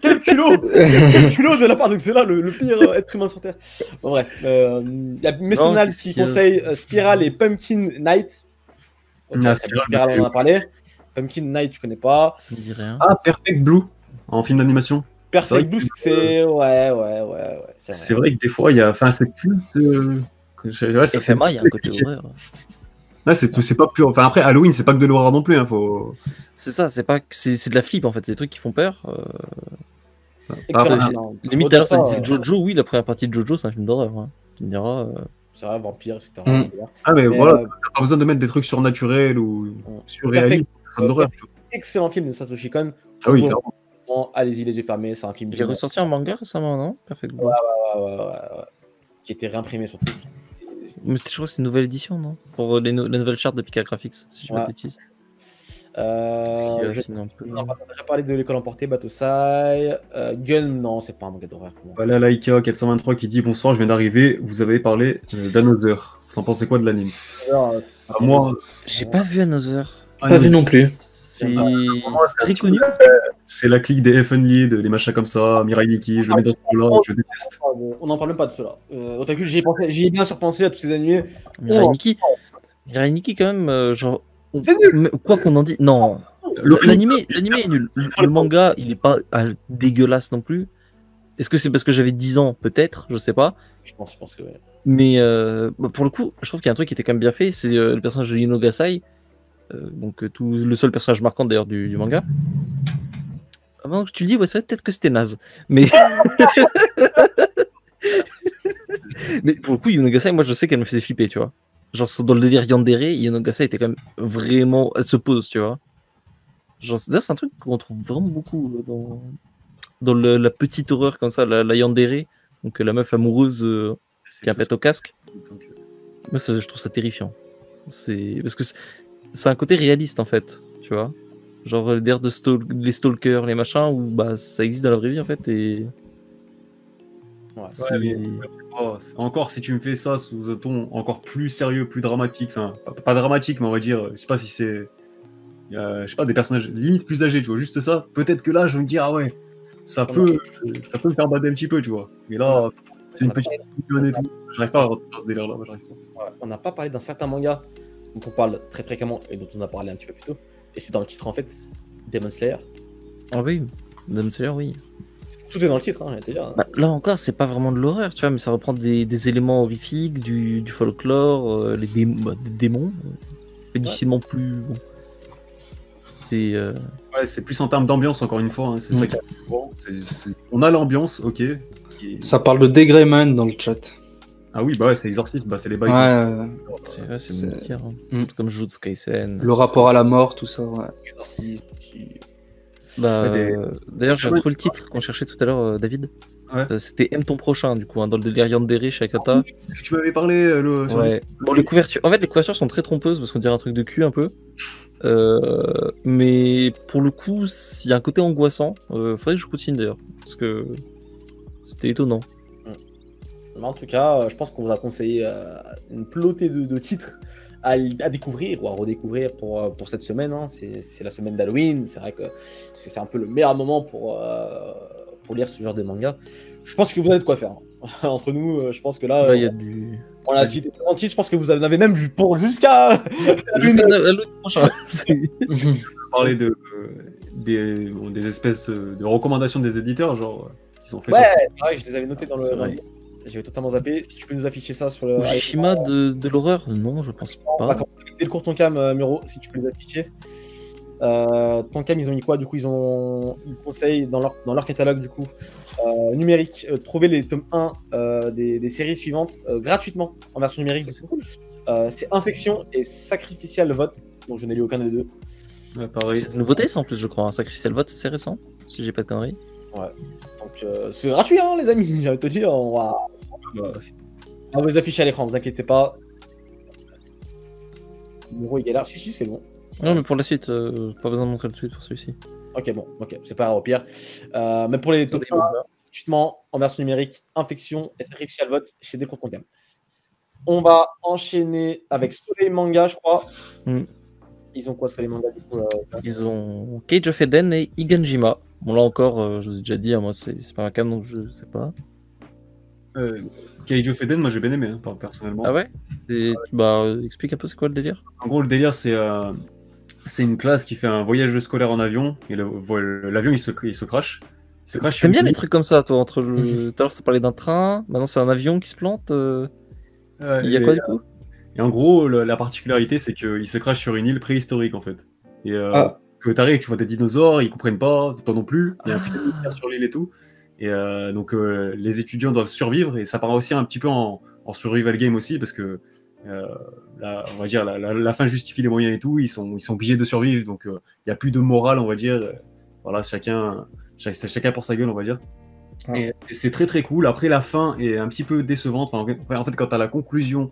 quel culot de la part de Xela, le pire être humain sur Terre. Bon, bref, il y a Messonal qui conseille Spiral et Pumpkin Night. Spiral, on en a parlé. Pumpkin Night, je connais pas. Ça me dit rien. Ah, Perfect Blue, en film d'animation. Perfect Blue, c'est. Ouais. C'est vrai que des fois, il y a. Enfin, c'est plus. FMA, il y a un côté horreur. Là, c'est pas pur. Enfin, après, Halloween, c'est pas que de l'horreur non plus. Hein, faut... C'est ça, c'est pas, c'est de la flip en fait, c'est des trucs qui font peur. Excellent Ah, film, hein. Limite, Au-delà d'ailleurs, ça de disait ça, Jojo, oui, la première partie de Jojo, c'est un film d'horreur. Hein. Tu me diras. c'est vrai, vampire, etc. Mm. Ah, mais Mais, voilà, t'as pas besoin de mettre des trucs surnaturels ou surréalistes. C'est de l'horreur. tu vois. excellent film de Satoshi Kon. Ah oui, Vraiment, clairement. allez-y les yeux fermés, c'est un film Il est ressorti en manga récemment, non? Perfect Blue. qui était réimprimé surtout. Mais je crois que c'est une nouvelle édition, non? Pour la nouvelle charte de Pika Graphics, si je dis pas de Ouais. bêtises. Je- On a déjà parlé de l'école emportée, Batosai. Gun, non, c'est pas un manga d'horreur. pour moi. Voilà, Laika 423 qui dit bonsoir, je viens d'arriver. Vous avez parlé d'Another. Vous en pensez quoi de l'anime? Alors, Ah, moi, J'ai pas vu Another. Pas vu non plus. C'est très connu. c'est la clique des FN Lead, les machins comme ça, Mirai Nikki, je le mets dans ce là je déteste. on n'en parle même pas de cela. Otaku, j'y ai bien surpensé à tous ces animés. Mirai Nikki. Mirai Nikki, quand même, genre. C'est nul. Mais quoi qu'on en dise. Non. L'anime est nul. Le manga, il est pas dégueulasse non plus. Est-ce que c'est parce que j'avais 10 ans? Peut-être, je sais pas. Je pense que ouais. Mais pour le coup, je trouve qu'il y a un truc qui était quand même bien fait. C'est le personnage de Ino Gasai. Le seul personnage marquant d'ailleurs du manga. Avant que tu le dis, ouais, c'est vrai, peut-être que c'était naze. Mais. Mais pour le coup, Ino Gasai, moi je sais qu'elle me faisait flipper, tu vois. Genre dans le délire Yandere, Ino Gasai était quand même vraiment. Elle se pose, tu vois. Genre, d'ailleurs, c'est un truc qu'on trouve vraiment beaucoup dans la petite horreur comme ça, la Yandere. Donc la meuf amoureuse qui a un pet au casque. Moi, je trouve ça terrifiant. Parce que c'est un côté réaliste en fait, tu vois. Genre l'air de les stalkers, les machins, où bah ça existe dans la vraie vie en fait. Et Ouais. c'est- Encore, si tu me fais ça sous un ton encore plus sérieux, plus dramatique, enfin, pas dramatique, mais on va dire, je sais pas si c'est. Je sais pas, des personnages limite plus âgés, tu vois, juste ça, peut-être que là, je vais me dire, ah ouais, ça peut me faire bader un petit peu, tu vois. Mais là, c'est une petite mignonne et tout. J'arrive pas à rentrer dans ce délire-là, moi, j'arrive pas. Ouais, on n'a pas parlé d'un certain manga dont on parle très fréquemment et dont on a parlé un petit peu plus tôt. Et c'est dans le titre en fait, Demon Slayer. Ah oui, Demon Slayer, oui. Tout est dans le titre, hein, j'allais te dire. Bah, là encore, c'est pas vraiment de l'horreur, tu vois, mais ça reprend des éléments horrifiques, du folklore, des démons, difficilement plus. Bon. C'est. Ouais, c'est plus en termes d'ambiance, encore une fois, hein, c'est ça qui est bon. On a l'ambiance, ok. Ça parle de Degreyman dans le chat. Ah oui, bah ouais, c'est Exorcist, bah c'est les bails. Ouais, C'est C'est- bon de dire, hein. Mm. Comme Jujutsu Kaisen. le rapport à la mort, tout ça. Ouais. Exorciste, qui- Bah, Ouais, d'ailleurs, j'ai retrouvé le titre qu'on cherchait tout à l'heure, David. Ouais. C'était Aime ton prochain, du coup, hein, dans le délire Yandere chez Akata. Tu m'avais parlé sur Ouais. Bon, les couvertures. En fait, les couvertures sont très trompeuses parce qu'on dirait un truc de cul un peu. Mais pour le coup, il y a un côté angoissant. Faudrait que je continue d'ailleurs parce que c'était étonnant. Mais en tout cas, je pense qu'on vous a conseillé une pelotée de titres à découvrir ou à redécouvrir pour cette semaine. Hein. C'est la semaine d'Halloween. C'est vrai que c'est un peu le meilleur moment pour lire ce genre de manga. Je pense que vous avez de quoi faire. Hein. Entre nous, je pense que là, Là, il y a du. on l'a cité 36, je pense que vous en avez même vu pour jusqu'à. Jusqu'à l'autre prochain. C'est- parler des espèces de recommandations des éditeurs, genre, qui ont fait Ouais, ça. c'est vrai que je les avais notés dans C'est le. vrai. J'avais totalement zappé. Si tu peux nous afficher ça sur le. Fukushima de l'horreur? Non, je pense On va pas. commencer avec dès le cours Tonkam, Muro, si tu peux les afficher. Tonkam, ils ont mis quoi du coup ils conseillent dans leur catalogue du coup numérique, trouver les tomes 1 des séries suivantes gratuitement en version numérique. Du coup. C'est Infection et Sacrificial Vote, donc je n'ai lu aucun des deux. Ouais, pareil. C'est une nouveauté, ça en plus, je crois. Un Sacrificial Vote, c'est récent, si j'ai pas de conneries. Donc c'est gratuit, hein, les amis, j'ai envie de te dire. On va vous les afficher à l'écran, vous inquiétez pas. Muro, il galère. Si, c'est bon. Non, mais pour la suite, pas besoin de montrer le suite pour celui-ci. Ok, bon, ok, c'est pas grave au pire. Mais pour les tomes 1, gratuitement en version numérique, Infection et Sacrificial Vote chez Delcourt Tonkam. On va enchaîner avec Soleil Manga, je crois. Mm. Ils ont quoi, Soleil Manga du coup Ils ont Cage of Eden et Iganjima. Bon, là encore, je vous ai déjà dit, hein, moi, c'est pas un cam, donc je sais pas. Kaijo Feden, moi j'ai bien aimé, hein, personnellement. Ah ouais? Bah, explique un peu c'est quoi le délire? En gros, le délire, c'est une classe qui fait un voyage scolaire en avion, et l'avion il se crash. Il se crash sur T'aimes bien une les trucs comme ça, toi, entre le. Tout à l'heure, ça parlait d'un train, maintenant c'est un avion qui se plante. Il y a quoi du coup? Et en gros, la particularité, c'est qu'il se crache sur une île préhistorique, en fait. Et Ah. que t'arrives, tu vois des dinosaures, ils comprennent pas, toi non plus. Il y a un putain de mystère sur l'île et tout. Et donc, les étudiants doivent survivre. Et ça part aussi un petit peu en survival game aussi, parce que on va dire, la fin justifie les moyens et tout. Ils sont obligés de survivre. Donc, il n'y a plus de morale, on va dire. Voilà, chacun pour sa gueule, on va dire. Ah. Et c'est très très cool. Après, la fin est un petit peu décevante. Enfin, en fait, quand tu as la conclusion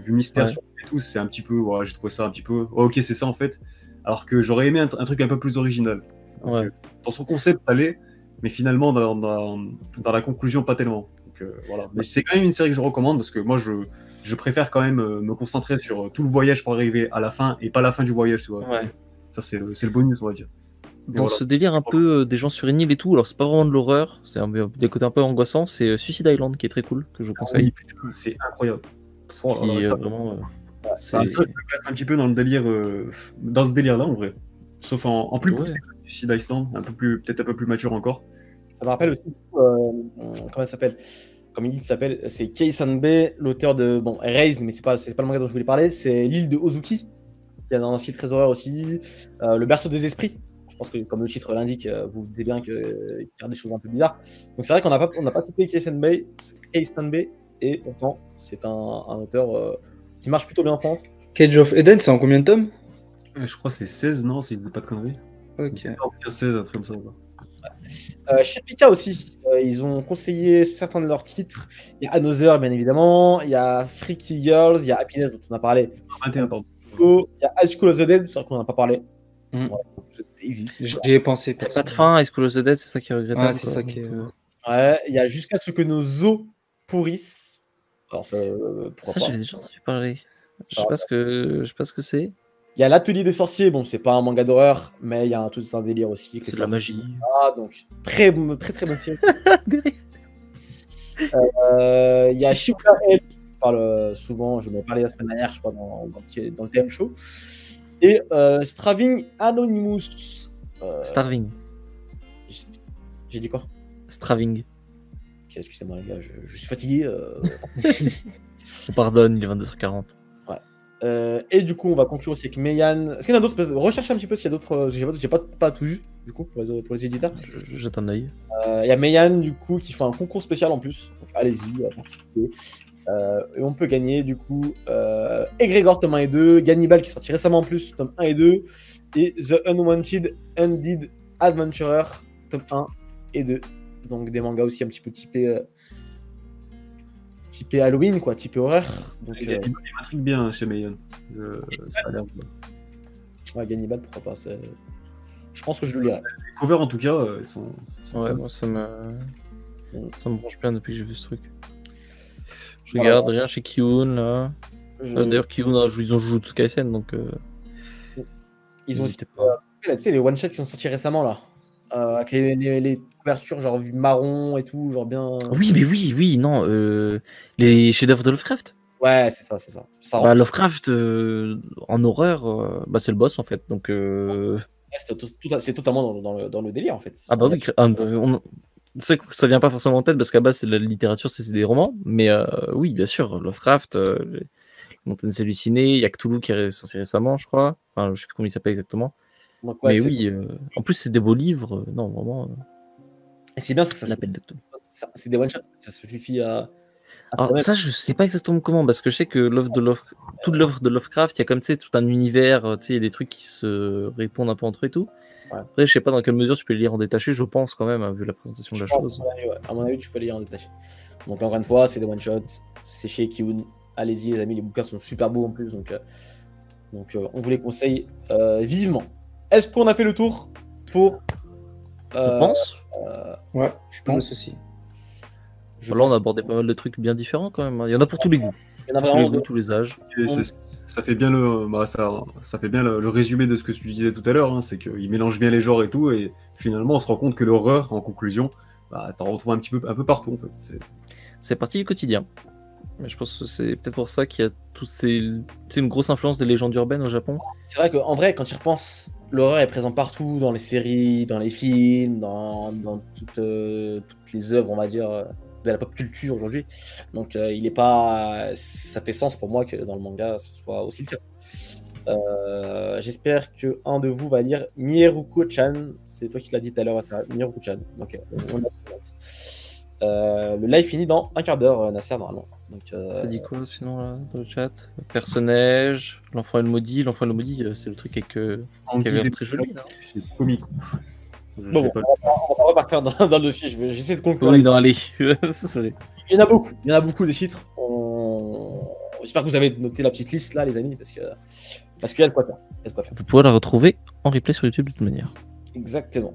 du mystère Ouais. sur et tout, c'est un petit peu. Voilà, j'ai trouvé ça un petit peu. Oh, ok, c'est ça en fait. Alors que j'aurais aimé un truc un peu plus original. Donc, Ouais. dans son concept, ça l'est. Mais finalement, dans la conclusion, pas tellement. Donc, voilà. Mais c'est quand même une série que je recommande parce que moi, je préfère quand même me concentrer sur tout le voyage pour arriver à la fin et pas la fin du voyage, tu vois. Ouais. Ça, c'est le bonus, on va dire. Dans voilà. ce délire un peu des gens sur une île et tout, alors c'est pas vraiment de l'horreur, c'est des côtés un peu angoissants, c'est Suicide Island qui est très cool, que je conseille. Oui, putain, c'est incroyable. Oh là Qui là, ça- vraiment. ça, je me classe un petit peu dans le délire, dans ce délire-là, en vrai. Sauf en plus Ouais. poussé que Suicide Island, peut-être un peu plus mature encore. Ça me rappelle aussi, comment il s'appelle? Comme il s'appelle, c'est Kei Sanbe, l'auteur de Erased, mais c'est pas le manga dont je voulais parler, c'est l'île de Ozuki, qui a un style très horreur aussi, le berceau des esprits. Je pense que comme le titre l'indique, vous vous doutez bien qu'il y a des choses un peu bizarres. Donc c'est vrai qu'on n'a pas cité Kei Sanbe, et pourtant c'est un auteur qui marche plutôt bien en France. Cage of Eden, c'est en combien de tomes? Je crois que c'est 16, non, si je dis pas de conneries. Ok. 16, un truc comme ça. Quoi. Chez Pika aussi, ils ont conseillé certains de leurs titres. Il y a Another, bien évidemment. Il y a Freaky Girls, il y a Happiness, dont on a parlé. 21, pardon. Il y a High School of the Dead, c'est vrai qu'on n'en a pas parlé. Mm. Ouais, ça existe. J'y ai pensé. Il n'y a pas de fin, High School of the Dead, c'est ça qui est regrettable. Ouais, c'est quoi. ça qui est. Ouais, il y a Jusqu'à ce que nos os pourrissent. Alors, ça, pourquoi Ça, pas. j'avais déjà entendu parler. Je Ça sais pas ce que c'est. Il y a l'Atelier des sorciers. Bon, c'est pas un manga d'horreur, mais il y a tout un délire aussi. avec C'est les de la sorciers. magie. Ah, donc, très bonne série. Il y a Shipra L, qui parle souvent, je m'en ai parlé la semaine dernière, je crois, dans le TM Show. Et Straving Anonymous. Starving. J'ai dit quoi? Straving. Ok, excusez-moi les gars, je suis fatigué. On pardonne, il est 22h40. Et du coup, on va conclure aussi avec Meian. Est-ce qu'il y en a d'autres? Recherchez un petit peu s'il y a d'autres. J'ai pas tout vu, du coup, pour les éditeurs. Je jette un œil. Il y a Meian, du coup, qui fait un concours spécial en plus. Donc, allez-y, participez. Et on peut gagner, du coup, Egregor tome 1 et 2, Gannibal qui est sorti récemment en plus, tome 1 et 2, et The Unwanted Undead Adventurer, tome 1 et 2. Donc des mangas aussi un petit peu typés Halloween, quoi, typé horreur. Donc, Il y a un truc bien chez Mayon. Ça a l'air. ouais, Gannibal, pourquoi pas. Je pense que je le lirai. Les covers, en tout cas, ils sont Ouais, très- moi ça me branche bien depuis que j'ai vu ce truc. Je Voilà. regarde rien chez Kiun là. D'ailleurs, Kiun, ils ont joué Jujutsu Kaisen donc. Ils ont aussi, n'hésitez pas. tu sais, les one-shots qui sont sortis récemment là. Avec les couvertures genre marron et tout, genre bien. Oui, mais oui, non. Les chefs-d'œuvre de Lovecraft. Ouais, c'est ça. Ça Bah, rentre. Lovecraft en horreur, bah, c'est le boss en fait. Donc. C'est totalement dans le délire en fait. Ah bah oui, c'est que ça vient pas forcément en tête parce qu'à base c'est de la littérature, c'est des romans, mais oui, bien sûr, Lovecraft, les Montagnes hallucinées, il y a Cthulhu qui est sorti récemment, je crois. Enfin, je sais plus comment il s'appelle exactement. Donc, ouais, mais c'est- oui, en plus c'est des beaux livres, non vraiment, Et c'est bien, c'est que l'appel de Cthulhu. c'est des one-shots, ça se suffit à. Alors ça, je sais pas exactement comment, parce que je sais que toute l'œuvre de Lovecraft, il y a comme tu sais tout un univers, tu sais, il y a des trucs qui se répondent un peu entre eux et tout. Ouais. Après, je sais pas dans quelle mesure tu peux les lire en détaché, je pense quand même, hein, vu la présentation de la chose. À mon avis, tu peux les lire en détaché. Donc, encore une fois, c'est des one-shots, c'est chez Kiun. Allez-y, les amis, les bouquins sont super beaux en plus, donc on vous les conseille vivement. Est-ce qu'on a fait le tour pour. Je pense. Ouais, je pense aussi. Je Là, on pense a abordé pas mal de trucs bien différents quand même, hein. Il y en a pour tous les goûts, qu'il y en a tous les vraiment goûts, tous les âges. Et ça fait bien ça fait bien le résumé de ce que tu disais tout à l'heure, hein, c'est qu'il mélange bien les genres et tout, et finalement on se rend compte que l'horreur, en conclusion, bah, t'en retrouves un peu partout en fait. C'est partie du quotidien. Mais je pense que c'est peut-être pour ça qu'il y a c'est une grosse influence des légendes urbaines au Japon. C'est vrai qu'en vrai, quand tu y repenses, l'horreur est présente partout, dans les séries, dans les films, dans toutes les œuvres, on va dire, de de la pop culture aujourd'hui. Donc, il est pas. Ça fait sens pour moi que dans le manga, ce soit aussi le cas. J'espère que un de vous va lire Mieruko-chan. C'est toi qui l'as dit tout à l'heure, Mieruko-chan. Ok, on le live finit dans un quart d'heure, Nasser, normalement. Donc, Ça dit quoi sinon là, dans le chat? Personnage, l'enfant et le maudit. L'enfant et le maudit, c'est le truc avec qui avait l'air très joli. Là. C'est comique. bon, on va repartir dans le dossier. J'essaie de conclure. Oui, dans allez. Il y en a beaucoup. Il y en a beaucoup de titres. J'espère que vous avez noté la petite liste là, les amis, parce qu'il y a de quoi faire. Il y a de quoi faire. Vous pourrez la retrouver en replay sur YouTube de toute manière. Exactement.